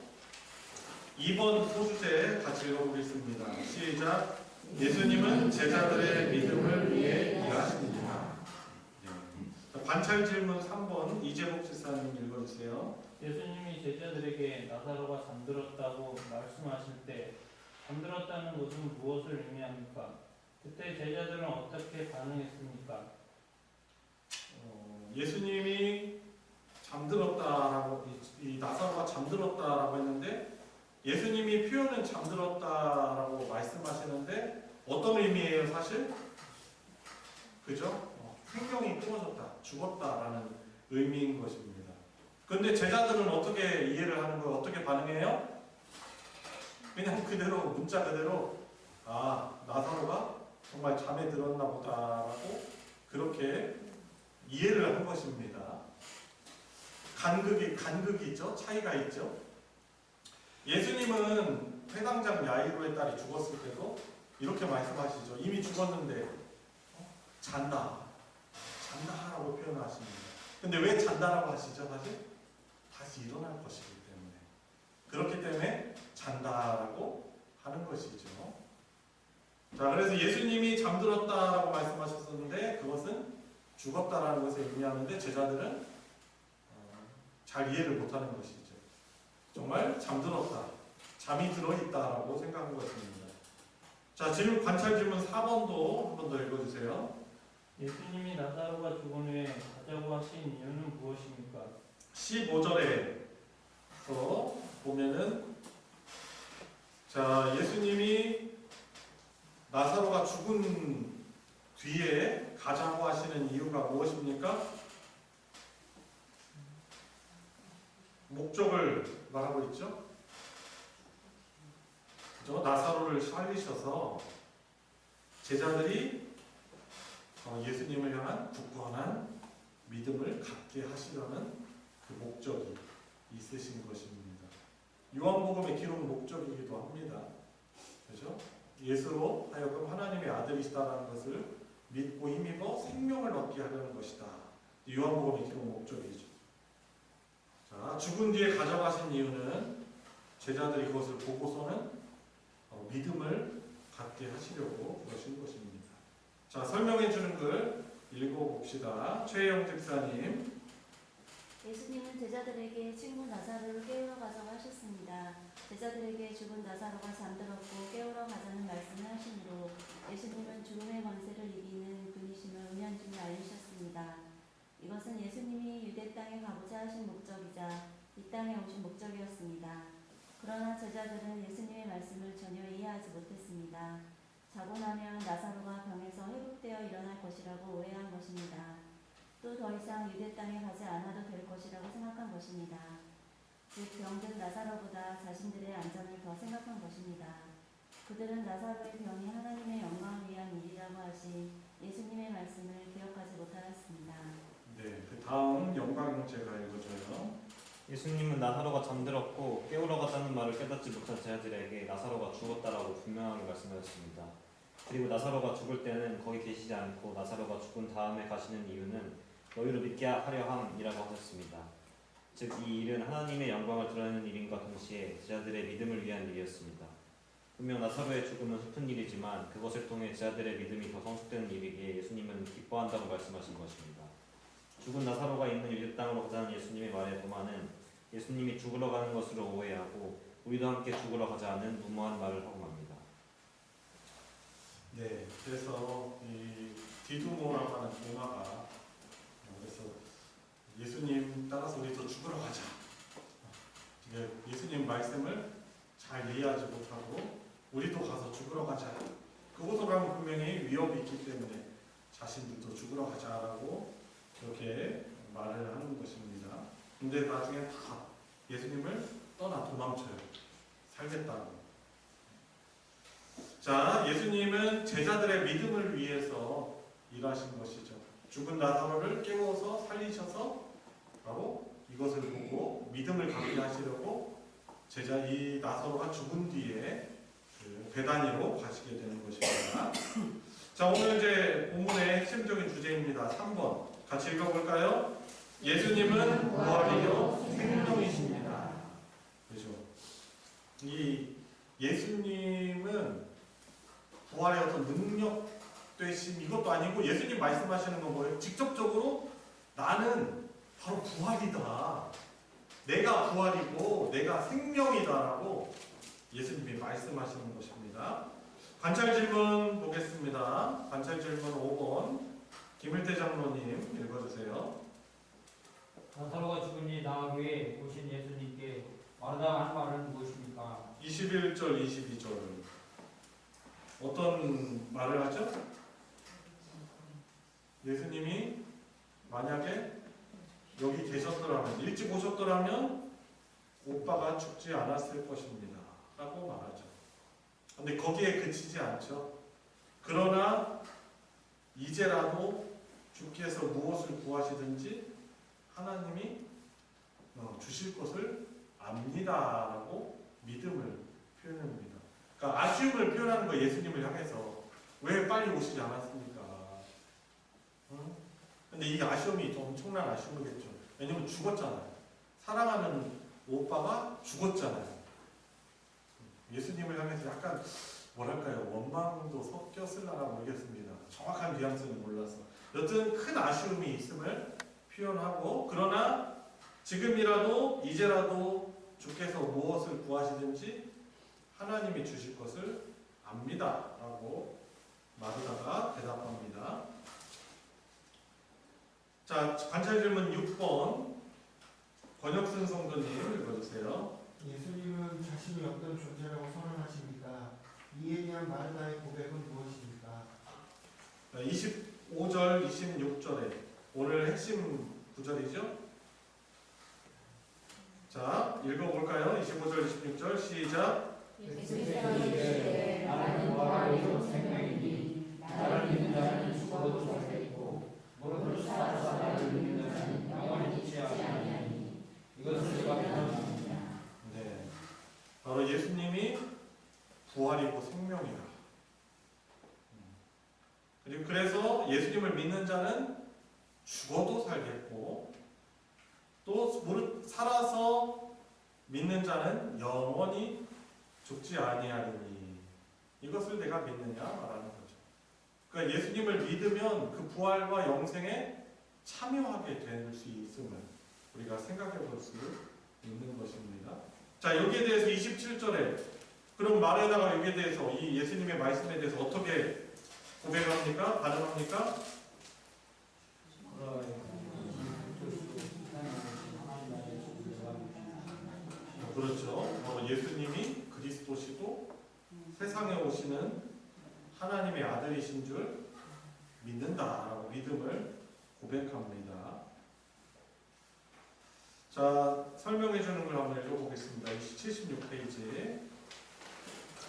2번 소주제 같이 읽어보겠습니다. 시작. 예수님은 제자들의 믿음을 위해 일하십니다. 네. 관찰 질문 3번 이재복 지사님 읽어주세요. 예수님이 제자들에게 나사로가 잠들었다고 말씀하실 때 잠들었다는 것은 무엇을 의미합니까? 그때 제자들은 어떻게 반응했습니까? 예수님이 잠들었다라고 이 나사로가 잠들었다라고 했는데 예수님이 표현은 잠들었다라고 말씀하시는데 어떤 의미예요, 사실? 그죠? 생명이 끊어졌다, 죽었다라는 의미인 것입니다. 그런데 제자들은 어떻게 이해를 하는 거예요? 어떻게 반응해요? 그냥 그대로 문자 그대로 나사로가 정말 잠에 들었나 보다라고 그렇게 이해를 한 것입니다. 간극이 있죠? 차이가 있죠? 예수님은 회당장 야이로의 딸이 죽었을 때도 이렇게 말씀하시죠. 이미 죽었는데 잔다라고 표현하십니다. 근데 왜 잔다라고 하시죠? 사실 다시 일어날 것이기 때문에 그렇기 때문에 잔다라고 하는 것이죠. 자, 그래서 예수님이 잠들었다라고 말씀하셨었는데 그것은 죽었다라는 것을 의미하는데 제자들은 잘 이해를 못하는 것이죠. 정말 잠들었다, 잠이 들어있다라고 생각한 것입니다. 자, 질문 관찰 질문 4번도 한 번 더 읽어주세요. 예수님이 나사로가 죽은 후에 가자고 하신 이유는 무엇입니까? 15절에서 보면은 자, 예수님이 나사로가 죽은 뒤에 가자고 하시는 이유가 무엇입니까? 목적을 말하고 있죠. 그죠? 나사로를 살리셔서 제자들이 예수님을 향한 굳건한 믿음을 갖게 하시려는 그 목적이 있으신 것입니다. 요한복음의 기록 목적이기도 합니다. 그죠? 예수로 하여금 하나님의 아들이시다라는 것을 믿고 힘입어 생명을 얻게 하려는 것이다. 요한복음의 기록 목적이죠. 자, 죽은 뒤에 가져가신 이유는 제자들이 그것을 보고서는 믿음을 갖게 하시려고 그러신 것입니다. 자, 설명해 주는 글 읽어봅시다. 최영 집사님. 예수님은 제자들에게 친구 나사로를 깨우러 가자고 하셨습니다. 제자들에게 죽은 나사로가 잠들었고 깨우러 가자는 말씀을 하시므로 예수님은 죽음의 권세를 이기는 분이심을 은연중에 알리셨습니다. 이것은 예수님이 유대 땅에 가고자 하신 목적이자 이 땅에 오신 목적이었습니다. 그러나 제자들은 예수님의 말씀을 전혀 이해하지 못했습니다. 자고 나면 나사로가 병에서 회복되어 일어날 것이라고 오해한 것입니다. 또 더 이상 유대 땅에 가지 않아도 될 것이라고 생각한 것입니다. 즉 병든 나사로보다 자신들의 안전을 더 생각한 것입니다. 그들은 나사로의 병이 하나님의 영광을 위한 일이라고 하신 예수님의 말씀을 기억하지 못하였습니다. 네, 그 다음 영광 제가 읽어줘요. 예수님은 나사로가 잠들었고 깨우러 가자는 말을 깨닫지 못한 제자들에게 나사로가 죽었다라고 분명하게 말씀하셨습니다. 그리고 나사로가 죽을 때는 거기 계시지 않고 나사로가 죽은 다음에 가시는 이유는 너희로 믿게 하려 함이라고 하셨습니다. 즉 이 일은 하나님의 영광을 드러내는 일인과 동시에 제자들의 믿음을 위한 일이었습니다. 분명 나사로의 죽음은 슬픈 일이지만 그것을 통해 제자들의 믿음이 더 성숙되는 일이기에 예수님은 기뻐한다고 말씀하신 것입니다. 죽은 나사로가 있는 유대 땅으로 가자는 예수님의 말에 도마는 예수님이 죽으러 가는 것으로 오해하고 우리도 함께 죽으러 가자는 무모한 말을 하고 맙니다. 네, 그래서 이 디두모라고 하는 도마가 그래서 예수님 따라서 우리도 죽으러 가자. 예수님 말씀을 잘 이해하지 못하고 우리도 가서 죽으러 가자. 그곳으로 가면 분명히 위협이 있기 때문에 자신들도 죽으러 가자라고 그렇게 말을 하는 것입니다. 근데 나중에 다 예수님을 떠나 도망쳐요. 살겠다고. 자, 예수님은 제자들의 믿음을 위해서 일하신 것이죠. 죽은 나사로를 깨워서 살리셔서 바로 이것을 보고 믿음을 갖게 하시려고 이 나사로가 죽은 뒤에 그 베다니로 가시게 되는 것입니다. 자, 오늘 이제 본문의 핵심적인 주제입니다. 3번 같이 읽어볼까요? 예수님은 부활이요 생명이십니다. 그렇죠? 이 예수님은 부활의 어떤 능력 되심 이것도 아니고 예수님 말씀하시는 건 뭐예요? 직접적으로 나는 바로 부활이다. 내가 부활이고 내가 생명이다라고 예수님이 말씀하시는 것입니다. 관찰 질문 보겠습니다. 관찰 질문 5번 김일태 장로님 읽어주세요. 나사로가 죽은 지 나흘 후에 오신 예수님께 말하다 한 말은 무엇입니까? 21절 22절 어떤 말을 하죠? 예수님이 만약에 여기 계셨더라면 일찍 오셨더라면 오빠가 죽지 않았을 것입니다 라고 말하죠. 근데 거기에 그치지 않죠. 그러나 이제라도 주께서 무엇을 구하시든지 하나님이 주실 것을 압니다 라고 믿음을 표현합니다. 그러니까 아쉬움을 표현하는 거 예수님을 향해서 왜 빨리 오시지 않았습니까? 근데 이 아쉬움이 엄청난 아쉬움이겠죠. 왜냐면 죽었잖아요. 사랑하는 오빠가 죽었잖아요. 예수님을 향해서 약간 뭐랄까요, 원망도 섞였을라나 모르겠습니다. 정확한 뉘앙스는 몰라서. 여튼 큰 아쉬움이 있음을 표현하고, 그러나 지금이라도 이제라도 주께서 무엇을 구하시든지 하나님이 주실 것을 압니다 라고 마르다가 대답합니다. 자, 관찰 질문 6번 권혁순 성도님 읽어주세요. 예수님은 자신이 어떤 존재라고 선언하십니까? 이에 대한 마르다의 고백은 무엇입니까? 25절, 26절에 오늘 핵심 구절이죠. 자, 읽어볼까요? 25절, 26절 시작. 예수께서 이르시되 나는 부활이요 생명이니 나를 믿는 자는 죽어도 살겠고 무릇 살아서 나를 믿는 자는 영원히 죽지 아니하니 이것을 내가 믿습니다. 네. 생명이다. 그리고 그래서 예수님을 믿는 자는 죽어도 살겠고 또 살아서 믿는 자는 영원히 죽지 아니하리니 이것을 내가 믿느냐 말하는 거죠. 그러니까 예수님을 믿으면 그 부활과 영생에 참여하게 될 수 있음을 우리가 생각해 볼 수 있는 것입니다. 자, 여기에 대해서 27절에 그럼 말에다가 여기에 대해서 이 예수님의 말씀에 대해서 어떻게 고백합니까? 반응합니까? 그렇죠. 예수님이 그리스도시고 세상에 오시는 하나님의 아들이신 줄 믿는다라고 믿음을 고백합니다. 자, 설명해 주는 걸 한번 읽어보겠습니다. 76페이지.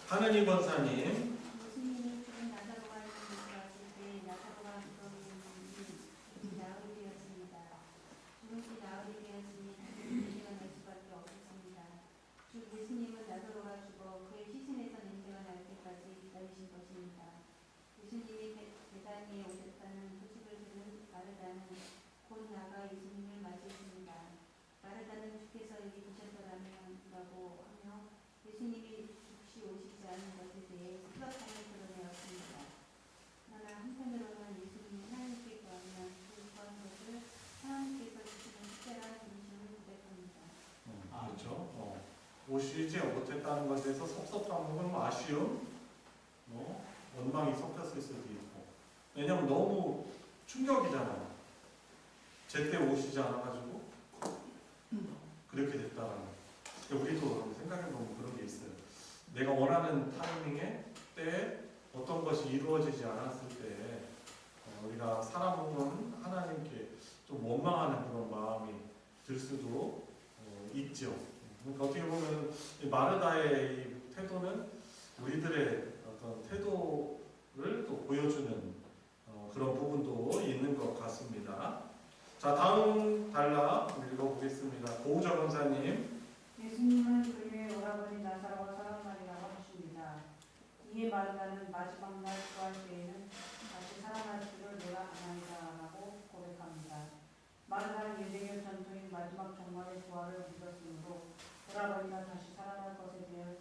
하느님 권사님. 예수님이 죽은 나사로가 있는 왔을 때 나사로가 죽음이 나으리 되었습니다. 죽음이 나으리 되었으니 냄새가 날 수밖에 없었습니다. 즉 예수님은 나사로가 죽어 그의 시신에서 냄새가 날 때까지 기다리신 것입니다. 예수님이 베다니에 오셨다는 소식을 들은 마르다는 곧 나가 예수님을 맞이했습니다. 마르다는 주께서 여기 계셨더라면라고 하며 예수님이 즉시 오시지 않은 것에 대해 심각함을 드러내었습니다. 그러나 한편으로는 예수님이 하나님께 구하면 그 구한 것을 하나님께서 주시는 특별한 진심을 고백합니다. 그렇죠. 오시지 못했다는 것에 대해서 섭섭함은 아쉬움, 원망이 섞였을 수도 있고. 왜냐하면 너무 충격이잖아요. 제때 오시지 않아가지고 그렇게 됐다는. 우리도 한번 생각해보면 그런 게 있어요. 내가 원하는 타이밍에 때에 어떤 것이 이루어지지 않았을 때 우리가 살아보면 하나님께 좀 원망하는 그런 마음이 들 수도 있죠. 그러니까 어떻게 보면 마르다의 이 태도는 우리들의 어떤 태도를 또 보여주는 그런 부분도 있는 것 같습니다. 자, 다음 단락 읽어보겠습니다. 고우자 권사님. 예수님은 그의 오라버니 나사로가 살아나리라고 하십니다. 이에 마르다는 마지막 날 구할 때에는 다시 살아날 줄을 내가 아나이다라고 고백합니다. 마르다는 유대교 전통인 마지막 종말의 부활을 믿었으므로 오라버니가 다시 살아날 것에 대해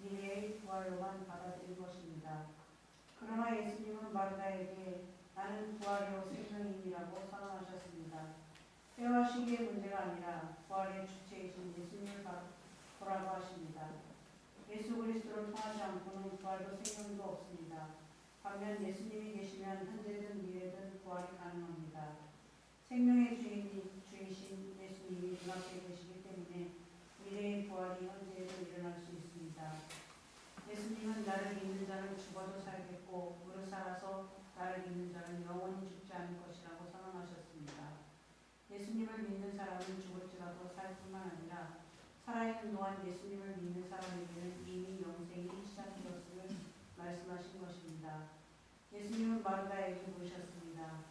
미래의 부활로만 받아들인 것입니다. 그러나 예수님은 마르다에게 나는 부활이요 생명임이라고 선언하셨습니다. 때와 시기의 문제가 아니라 부활의 주체이신 예수님을 보라고 하십니다. 예수 그리스도를 통하지 않고는 부활도 생명도 없습니다. 반면 예수님이 계시면 현재든 미래든 부활이 가능합니다. 생명의 주이신 예수님이 눈앞에 계시기 때문에 미래의 부활이 현재에도 일어날 수 있습니다. 예수님은 나를 믿는 자는 죽어도 살겠고 무릇 살아서 나를 믿는 자는 영원히 죽지 않을 것이라고 선언하셨습니다. 예수님을 믿는 사람은 죽을지라도 살 뿐만 아니라 살아있는 동안 예수님을 믿는 사람에게는 이미 영생이 시작되었음을 말씀하신 것입니다. 예수님은 마르다에게 물으셨습니다.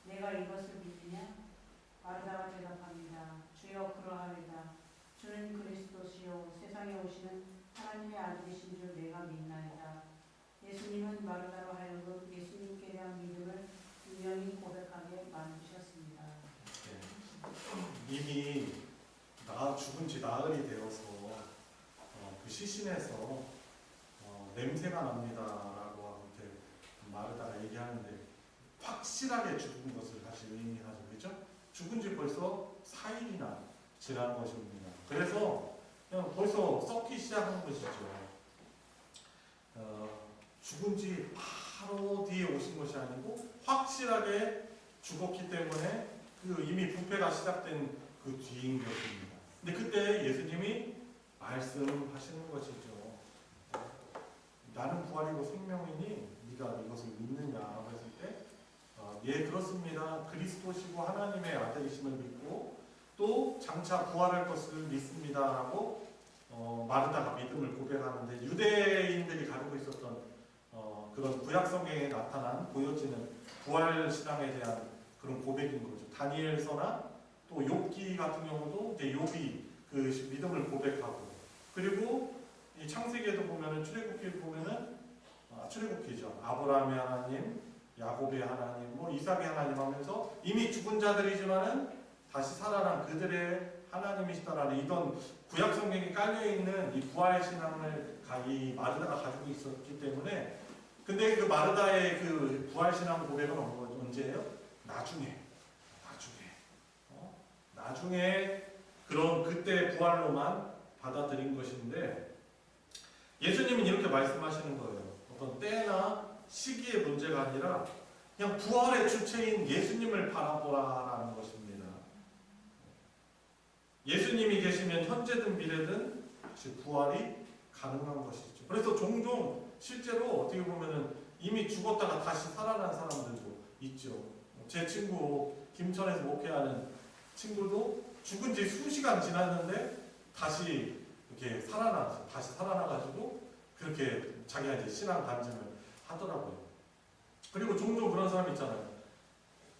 내가 이것을 믿느냐? 마르다가 대답합니다. 주여 그러하리다. 주는 그리스도시요 세상에 오시는 하나님의 아들이신 줄 내가 믿나이다. 예수님은 마르다로 하여금 예수님께 대한 믿음을 분명히 고백하게 만드셨습니다. 이미 죽은 지 나흘이 되어서 그 시신에서 냄새가 납니다라고 이렇게 마르다가 얘기하는데 확실하게 죽은 것을 사실 의미하죠. 그렇죠? 죽은 지 벌써 4일이나 지난 것입니다. 그래서 그냥 벌써 썩기 시작한 것이죠. 죽은 지 바로 뒤에 오신 것이 아니고 확실하게 죽었기 때문에 그 이미 부패가 시작된 그 뒤인 것입니다. 근데 그때 예수님이 말씀하시는 것이죠. 나는 부활이고 생명이니 네가 이것을 믿느냐 했을 때 예 그렇습니다. 그리스도시고 하나님의 아들이심을 믿고 또 장차 부활할 것을 믿습니다라고 마르다가 믿음을 고백하는데 유대인들이 가지고 있었던 그런 구약 성경에 나타난 보여지는 부활 신앙에 대한 그런 고백인 거죠. 다니엘서나 또 욥기 같은 경우도 이제 욥이 그 믿음을 고백하고 그리고 이 창세기에도 보면은 출애굽기에 보면은 출애굽기죠. 아브라함의 하나님, 야곱의 하나님, 뭐 이삭의 하나님 하면서 이미 죽은 자들이지만은 다시 살아난 그들의 하나님이시다라는 이런 구약 성경에 깔려 있는 이 부활 신앙을 이 마르다가 가지고 있었기 때문에 근데 그 마르다의 그 부활 신앙 고백은 언제예요? 나중에 그런 그때 부활로만 받아들인 것인데 예수님은 이렇게 말씀하시는 거예요. 어떤 때나 시기의 문제가 아니라 그냥 부활의 주체인 예수님을 바라보라라는 것입니다. 예수님이 계시면 현재든 미래든 다시 부활이 가능한 것이죠. 그래서 종종 실제로 어떻게 보면은 이미 죽었다가 다시 살아난 사람들도 있죠. 제 친구 김천에서 목회하는 친구도 죽은 지 수시간 지났는데 다시 이렇게 다시 살아나가지고 그렇게 자기가 이제 신앙 간증을 하더라고요. 그리고 종종 그런 사람 있잖아요.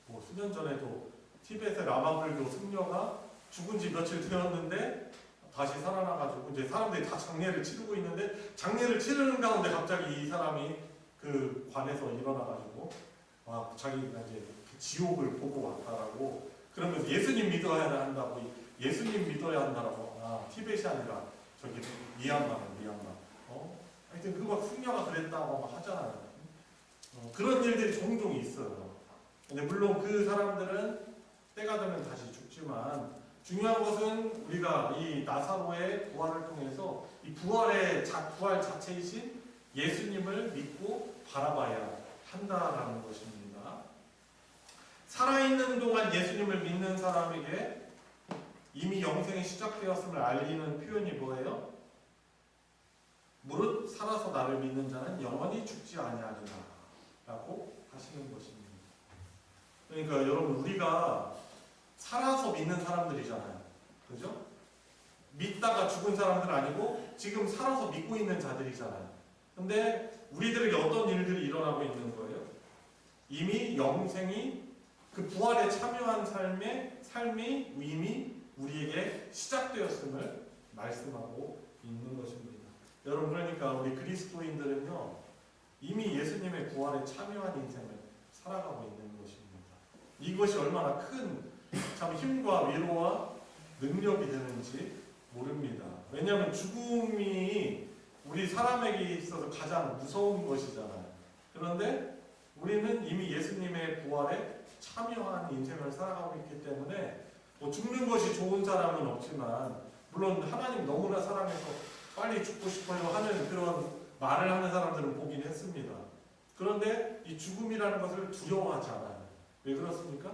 뭐 수년 전에도 티베트의 라마불교 승려가 죽은 지 며칠 되었는데 다시 살아나가지고 이제 사람들이 다 장례를 치르고 있는데 장례를 치르는 가운데 갑자기 이 사람이 그 관에서 일어나가지고 자기가 이제 지옥을 보고 왔다라고 그러면서 예수님 믿어야 한다고 예수님 믿어야 한다라고 티벳이 아니라 저기 미얀마 하여튼 그 막 승려가 그랬다고 막 하잖아요. 그런 일들이 종종 있어요. 근데 물론 그 사람들은 때가 되면 다시 죽지만 중요한 것은 우리가 이 나사로의 부활을 통해서 이 부활 자체이신 예수님을 믿고 바라봐야 한다라는 것입니다. 살아있는 동안 예수님을 믿는 사람에게 이미 영생이 시작되었음을 알리는 표현이 뭐예요? 무릇 살아서 나를 믿는 자는 영원히 죽지 아니하리라 라고 하시는 것입니다. 그러니까 여러분 우리가 살아서 믿는 사람들이잖아요. 그죠? 믿다가 죽은 사람들은 아니고 지금 살아서 믿고 있는 자들이잖아요. 근데 우리들에게 어떤 일들이 일어나고 있는 거예요? 이미 영생이 그 부활에 참여한 삶이 이미 우리에게 시작되었음을 말씀하고 있는 것입니다. 여러분 그러니까 우리 그리스도인들은요 이미 예수님의 부활에 참여한 인생을 살아가고 있는 것입니다. 이것이 얼마나 큰 참 힘과 위로와 능력이 되는지 모릅니다. 왜냐하면 죽음이 우리 사람에게 있어서 가장 무서운 것이잖아요. 그런데 우리는 이미 예수님의 부활에 참여한 인생을 살아가고 있기 때문에 뭐 죽는 것이 좋은 사람은 없지만 물론 하나님 너무나 사랑해서 빨리 죽고 싶어요 하는 그런 말을 하는 사람들은 보긴 했습니다. 그런데 이 죽음이라는 것을 두려워하지 않아요. 왜 그렇습니까?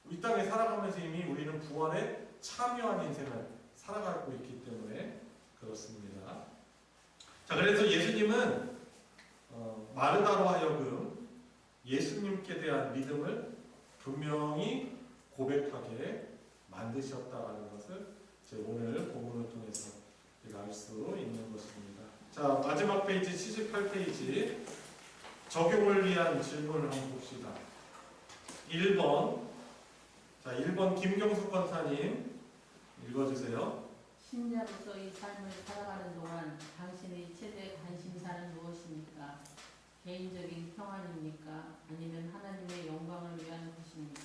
이 땅에 살아가면서 이미 우리는 부활에 참여한 인생을 살아가고 있기 때문에 그렇습니다. 자, 그래서 예수님은 마르다로 하여금 예수님께 대한 믿음을 분명히 고백하게 만드셨다는 것을 제 오늘 본문을 통해서 우리가 알 수 있는 것입니다. 자, 마지막 페이지 78페이지 적용을 위한 질문을 한번 봅시다. 1번 자, 1번 김경숙 권사님 읽어주세요. 신자로서 이 삶을 살아가는 동안 당신의 최대 관심사는 무엇입니까? 개인적인 평안입니까? 아니면 하나님의 영광을 위한 것입니까?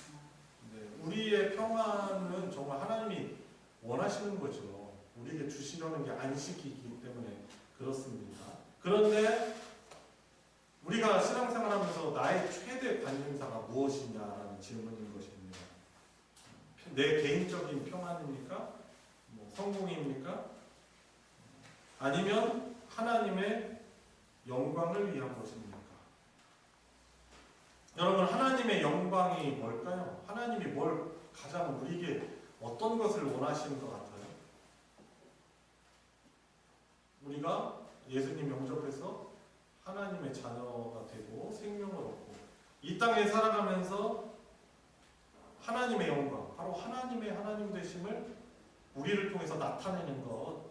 네, 우리의 평안은 정말 하나님이 원하시는 거죠. 우리에게 주시려는 게 안식이기 때문에 그렇습니다. 그런데 우리가 신앙생활하면서 나의 최대 관심사가 무엇이냐라는 질문인 것입니다. 내 개인적인 평안입니까? 뭐 성공입니까? 아니면 하나님의 영광을 위한 것입니까? 여러분 하나님의 영광이 뭘까요? 하나님이 뭘 가장 우리에게 어떤 것을 원하시는 것 같아요? 우리가 예수님 영접해서 하나님의 자녀가 되고 생명을 얻고 이 땅에 살아가면서 하나님의 영광, 바로 하나님의 하나님 되심을 우리를 통해서 나타내는 것,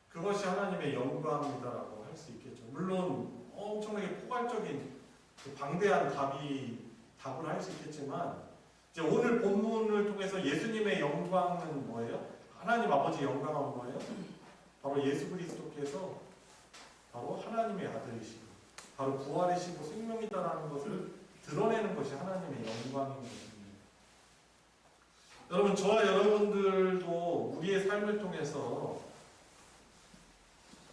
그것이 하나님의 영광이다라고 할 수 있겠죠. 물론 엄청나게 포괄적인 방대한 답을 할 수 있겠지만 이제 오늘 본문을 통해서 예수님의 영광은 뭐예요? 하나님 아버지 영광은 뭐예요? 바로 예수 그리스도께서 바로 하나님의 아들이시고 바로 부활이시고 생명이다라는 것을 드러내는 것이 하나님의 영광인 것입니다. 여러분, 저와 여러분들도 우리의 삶을 통해서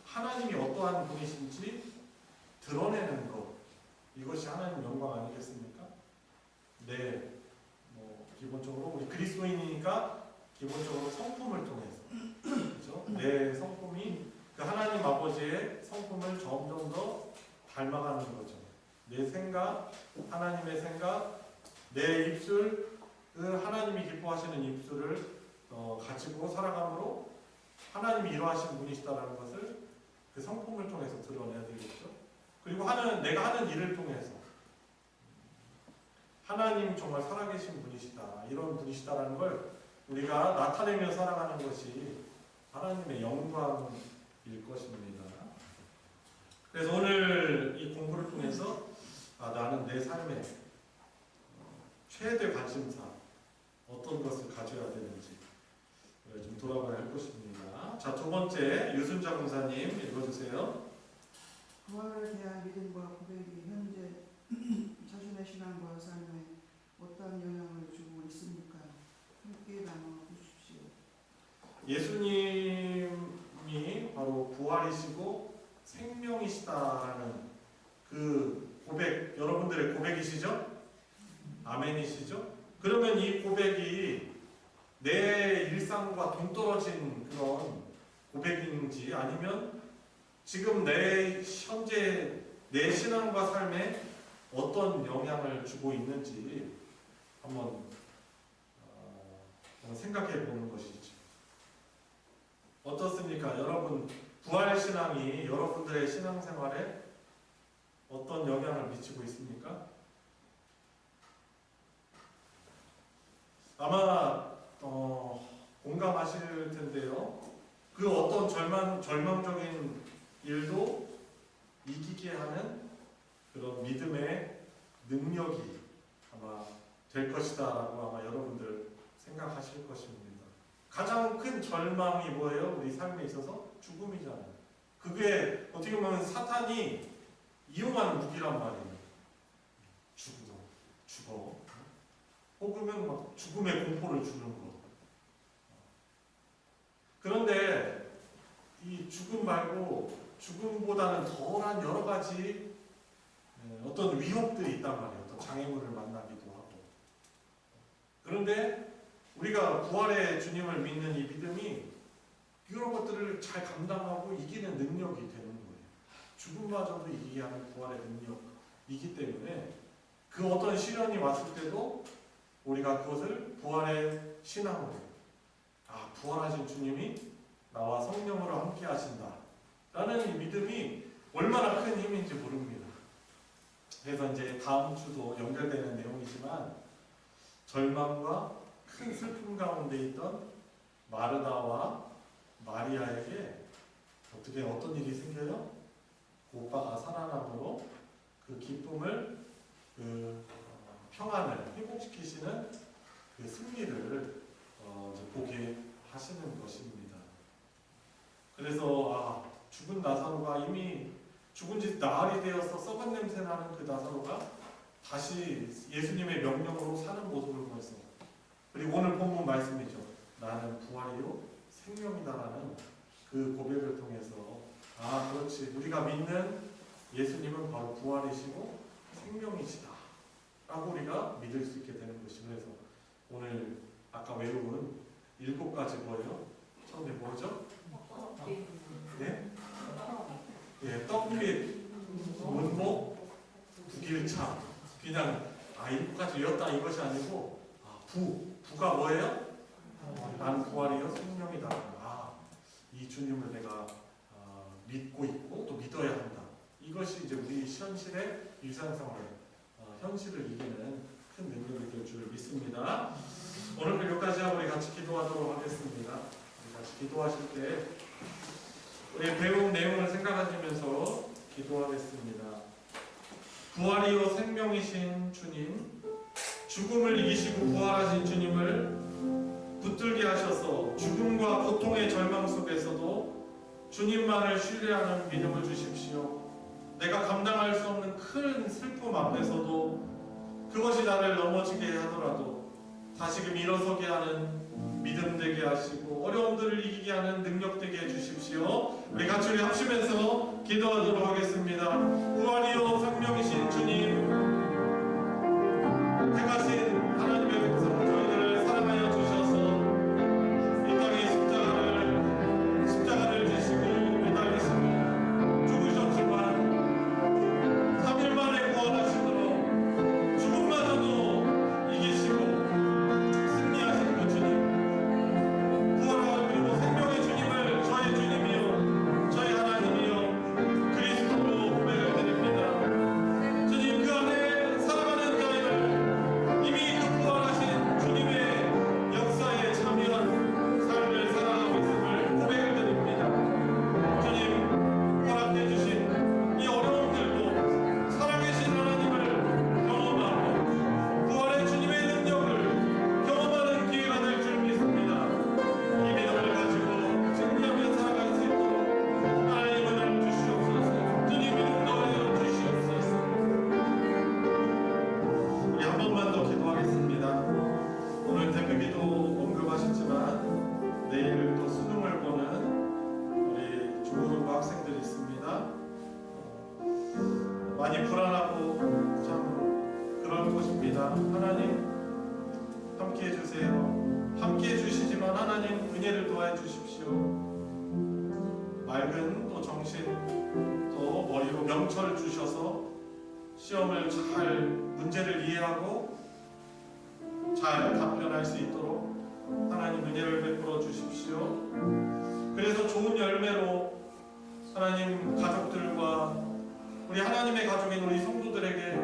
하나님이 어떠한 분이신지 드러내는 것, 이것이 하나님 영광 아니겠습니까? 네, 기본적으로 우리 그리스도인이니까 기본적으로 성품을 통해서, 그렇죠? 내 성품이 그 하나님 아버지의 성품을 점점 더 닮아가는 거죠. 내 생각, 하나님의 생각, 내 입술, 그 하나님이 기뻐하시는 입술을 가지고 살아감으로 하나님이 이러하신 분이시다라는 것을 그 성품을 통해서 드러내야 되겠죠. 그리고 내가 하는 일을 통해서 하나님 정말 살아계신 분이시다, 이런 분이시다라는 걸 우리가 나타내며 살아가는 것이 하나님의 영광일 것입니다. 그래서 오늘 이 공부를 통해서 나는 내 삶의 최대 관심사 어떤 것을 가져야 되는지 좀 돌아봐야 할 것입니다. 자, 두 번째 유순자 공사님 읽어주세요. 부활에 대한 믿음과 고백이 현재 자신의 신앙과 삶에 어떠한 영향을 주고 있습니까? 함께 나눠 주십시오. 예수님이 바로 부활이시고 생명이시다라는 그 고백, 여러분들의 고백이시죠? 아멘이시죠? 그러면 이 고백이 내 일상과 동떨어진 그런 고백인지, 아니면 지금 현재 내 신앙과 삶에 어떤 영향을 주고 있는지 한번 생각해 보는 것이죠. 어떻습니까? 여러분, 부활신앙이 여러분들의 신앙생활에 어떤 영향을 미치고 있습니까? 아마 공감하실 텐데요. 그 어떤 절망적인 일도 이기게 하는 그런 믿음의 능력이 아마 될 것이다라고 아마 여러분들 생각하실 것입니다. 가장 큰 절망이 뭐예요? 우리 삶에 있어서 죽음이잖아요. 그게 어떻게 보면 사탄이 이용하는 무기란 말이에요. 죽어. 혹은 막 죽음의 공포를 주는 것. 그런데 이 죽음 말고 죽음보다는 덜한 여러 가지 어떤 위협들이 있단 말이에요. 어떤 장애물을 만나기도 하고. 그런데 우리가 부활의 주님을 믿는 이 믿음이 이런 것들을 잘 감당하고 이기는 능력이 되는 거예요. 죽음마저도 이기게 하는 부활의 능력이기 때문에 그 어떤 시련이 왔을 때도 우리가 그것을 부활의 신앙으로, 부활하신 주님이 나와 성령으로 함께 하신다 라는 이 믿음이 얼마나 큰 힘인지 모릅니다. 그래서 이제 다음 주도 연결되는 내용이지만, 절망과 큰 슬픔 가운데 있던 마르다와 마리아에게 어떤 일이 생겨요? 그 오빠가 살아남으로 그 기쁨을, 그 평안을 회복시키시는 그 승리를 이제 보게 하시는 것입니다. 그래서 죽은 나사로가 이미 죽은 지 나흘이 되어서 썩은 냄새 나는 그 나사로가 다시 예수님의 명령으로 사는 모습을 보면서, 그리고 오늘 본문 말씀이죠. 나는 부활이요 생명이다라는 그 고백을 통해서 그렇지, 우리가 믿는 예수님은 바로 부활이시고 생명이시다 라고 우리가 믿을 수 있게 되는 것이. 그래서 오늘 아까 외운 7가지 뭐예요? 처음에 뭐죠? 네? 예, 떡빛, 문복, 북일참. 그냥 7가지 외웠다 이것이 아니고 부가 뭐예요? 나는 부활이요 생명이다. 이 주님을 내가 믿고 있고 또 믿어야 한다. 이것이 이제 우리 현실의 일상생활, 현실을 이기는 큰 능력이 될 줄 믿습니다. 오늘 여기까지 하고 우리 같이 기도하도록 하겠습니다. 우리 같이 기도하실 때 우리 배운 내용을 생각하시면서 기도하겠습니다. 부활이요 생명이신 주님, 죽음을 이기시고 부활하신 주님을 붙들게 하셔서 죽음과 고통의 절망 속에서도 주님만을 신뢰하는 믿음을 주십시오. 슬픔 앞에서도 그것이 나를 넘어지게 하더라도 다시금 일어서게 하는 믿음 되게 하시고 어려움들을 이기게 하는 능력 되게 해주십시오. 우리 같이 우리 합심해서 기도하도록 하겠습니다. 부활이요 생명이신 주님, 택하신 하나님의 백성 저희들을 사랑하여 주셔서 이 땅에 십자가를 지시고 매달리시고 죽으셨지만 3일 만에 구원하시도록 죽음마저도 이기시고 승리하신 그 주님, 부활하고 그리고 생명의 주님을 저의 주님이요 저의 하나님이요 그리스도로 고백을 드립니다. 주님, 그 안에 살아가는 자를 이미 그 부활하신 주님의 역사에 참여한 삶을 살아가고 있음을 고백을 드립니다. 주님, 허락해 주신 이 어려움들도 살아계신 하나님을 경험하고 부활의 주님의 능력을 경험하는 기회가 될 줄 믿습니다. 이 믿음을 가지고 승리하며 살아갈 수 있도록 하나님 은혜를 주시옵소서. 주님 믿음 더하여 주시옵소서. 우리 한 번만 더 기도하겠습니다. 오늘 대표기도 언급하셨지만 내일 또 수능을 보는 우리 중고등부 학생들이 있습니다. 많이 불안하고 참 그럴 것입니다. 하나님 함께 해주세요. 함께 해주시지만 하나님 은혜를 더해 주십시오. 맑은 또 정신 또 머리로 명철 주셔서 시험을 잘 문제를 이해하고 잘 답변할 수 있도록 하나님 은혜를 베풀어 주십시오. 그래서 좋은 열매로 하나님 가족들과 우리 하나님의 가족인 우리 성도들에게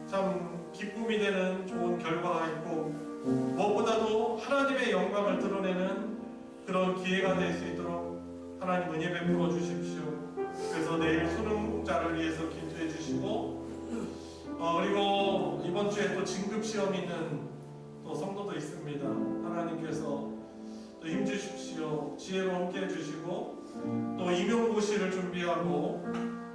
참 기쁨이 되는 좋은 결과가 있고 무엇보다도 하나님의 영광을 드러내는 그런 기회가 될 수 있도록 하나님 은혜 베풀어 주십시오. 그래서 내일 수능자를 위해서 기도해 주시고 그리고 이번 주에 또 진급 시험이 있는 또 성도도 있습니다. 하나님께서 또 힘 주십시오. 지혜로 함께 해주시고 또 임용고시를 준비하고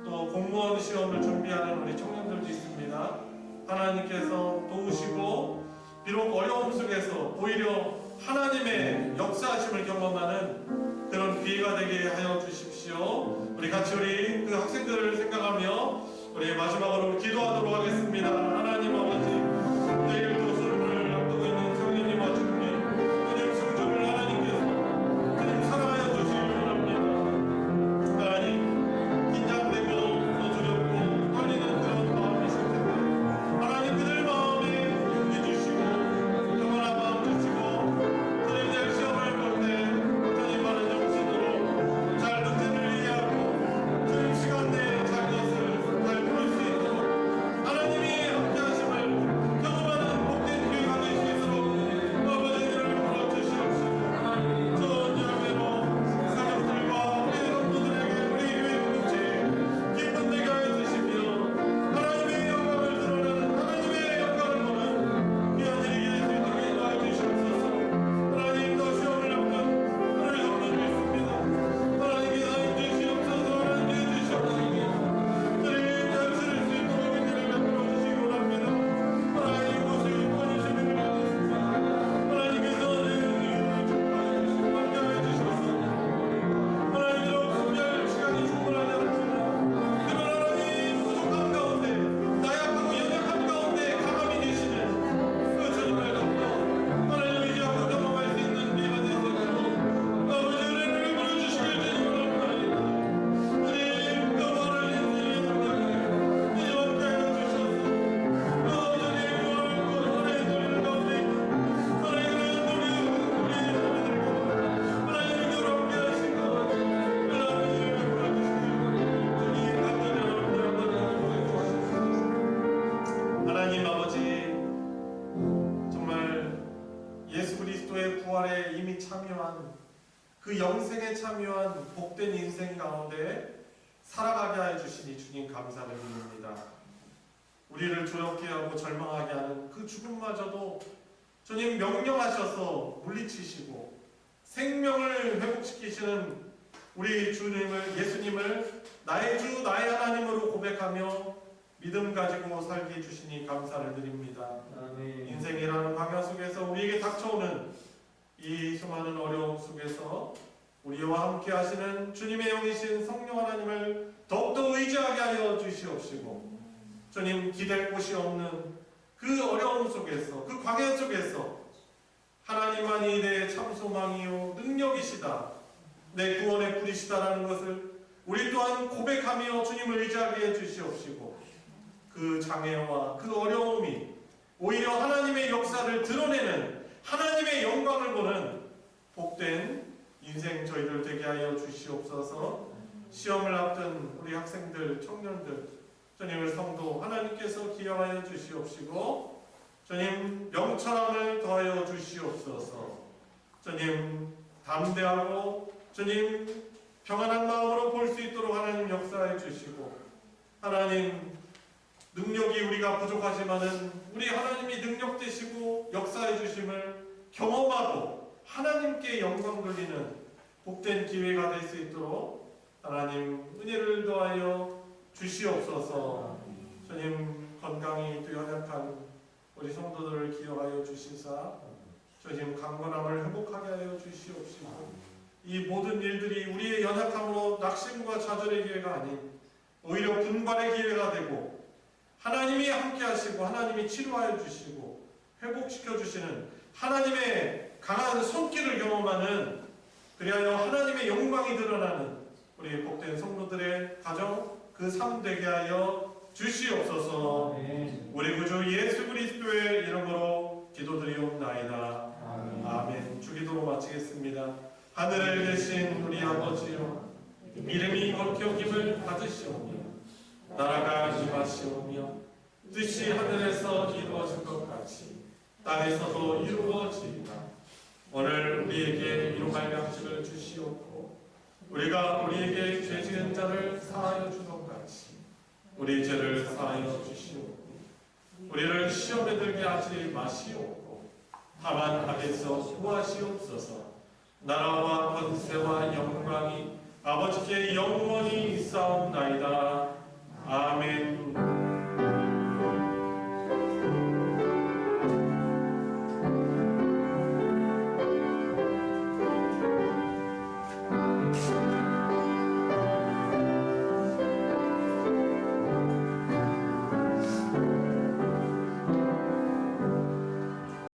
또 공무원 시험을 준비하는 우리 청년들도 있습니다. 하나님께서 도우시고 비록 어려움 속에서 오히려 하나님의 역사하심을 경험하는 그런 기회가 되게 하여 주십시오. 우리 같이 우리 그 학생들을 생각하며 우리 마지막으로 기도하도록 하겠습니다. 하나님 아버지, 내일 또 수능을 앞두고 있는 성령님과 주님, 주님 승주를 하나님께서 주님 사랑하여 주시기 원합니다. 하나님, 긴장되고 또 두렵고 떨리는 그런 마음이 있을 텐데 하나님 그들 마음에 용기 주시고 평안한 마음 주시고 주님 내일 시험을 볼 때 주님 많은 정신으로 잘 문제를 이해하고 주님 시간 내에 잘 것을 잘 풀 수 있도록 하나님이 함께하심을 경험하는 복된 기회가 될 수 있도록 아버지 은혜를 베풀어 주시옵시고 좋은 열매로 가족들과 우리 성도들에게 우리 교회 공동체에 기쁨 되게 하여 주시며 하나님의 영광을 드러내는 하나님의 영광을 보는 귀한 일이 될 수 있도록 인도하여 주시옵소서. 하나님 더 시험을 앞둔 우리 성도들 있습니다. 하나님께서 힘주시옵소서. 하나님 해주시옵소서. 주님 잘 들을 수 있도록 은혜를 베풀어 주시기 원합니다. 하나님 모습 보내주시기를 원하겠습니다. 하나님께서 내 영혼을 축복하여 주시고 함께하여 주셔서 하나님 이런 분별 시간이 충분하지 않지만 그러나 하나님 부족함 가운데 나약하고 연약함 가운데 강함이 되시는 그 주님을 덮고 하나님 의지하고 경험할 수 있는 기회가 될 수 있도록 아버지 은혜를 베풀어 주시길 주님 원합니다. 주님 영원한 인생의 성장을 주님 함께하여 주셔서 주님 영원한 은혜를 가운데 하나님 하나님 여러분께 하시고 하나님 베풀어 주시고 주님 하나님 아버지 정말 예수 그리스도의 부활에 이미 참여한 그 영생에 참여한 복된 인생 가운데 살아가게 하여 주시니 주님 감사를 드립니다. 우리를 두렵게 하고 절망하게 하는 그 죽음마저도 주님 명령하셔서 물리치시고 생명을 회복시키시는 우리 주님을 예수님을 나의 주 나의 하나님으로 고백하며 믿음 가지고 살게 해주시니 감사를 드립니다. 아멘. 인생이라는 광야 속에서 우리에게 닥쳐오는 이 수많은 어려움 속에서 우리와 함께 하시는 주님의 영이신 성령 하나님을 더욱더 의지하게 하여 주시옵시고, 주님 기댈 곳이 없는 그 어려움 속에서, 그 광야 속에서 하나님만이 내 참소망이요 능력이시다, 내 구원의 뿌리시다라는 것을 우리 또한 고백하며 주님을 의지하게 해주시옵시고, 그 장애와 그 어려움이 오히려 하나님의 역사를 드러내는, 하나님의 영광을 보는 복된 인생 저희들 되게 하여 주시옵소서. 시험을 앞둔 우리 학생들, 청년들, 주님을 성도 하나님께서 기여하여 주시옵시고, 주님 명철함을 더하여 주시옵소서. 주님 담대하고 주님 평안한 마음으로 볼 수 있도록 하나님 역사해 주시고, 하나님 능력이 우리가 부족하지만은 우리 하나님이 능력 되시고 역사해 주심을 경험하고 하나님께 영광 돌리는 복된 기회가 될 수 있도록 하나님 은혜를 더하여 주시옵소서. 주님 건강이 또 연약한 우리 성도들을 기억하여 주시사 주님 강건함을 회복하게 하여 주시옵시고, 이 모든 일들이 우리의 연약함으로 낙심과 좌절의 기회가 아닌 오히려 분발의 기회가 되고, 하나님이 함께 하시고 하나님이 치료하여 주시고 회복시켜 주시는 하나님의 강한 손길을 경험하는, 그리하여 하나님의 영광이 드러나는 우리 복된 성도들의 가정, 그 삶 되게 하여 주시옵소서. 우리 구주 예수 그리스도의 이름으로 기도드리옵나이다. 아멘. 주기도로 마치겠습니다. 하늘에 계신 우리 아버지여, 이름이 거룩히 여김을 받으시오며 나라가 임하시오며 뜻이 하늘에서 이루어진 것 같이 땅에서도 이루어지이다. 오늘 우리에게 일용할 양식을 주시옵고, 우리가 우리에게 죄 지은 자를 사하여 준 것 같이 우리 죄를 사하여 주시옵고, 우리를 시험에 들게 하지 마시옵고 다만 악에서 구하시옵소서. 나라와 권세와 영광이 아버지께 영원히 있사옵나이다.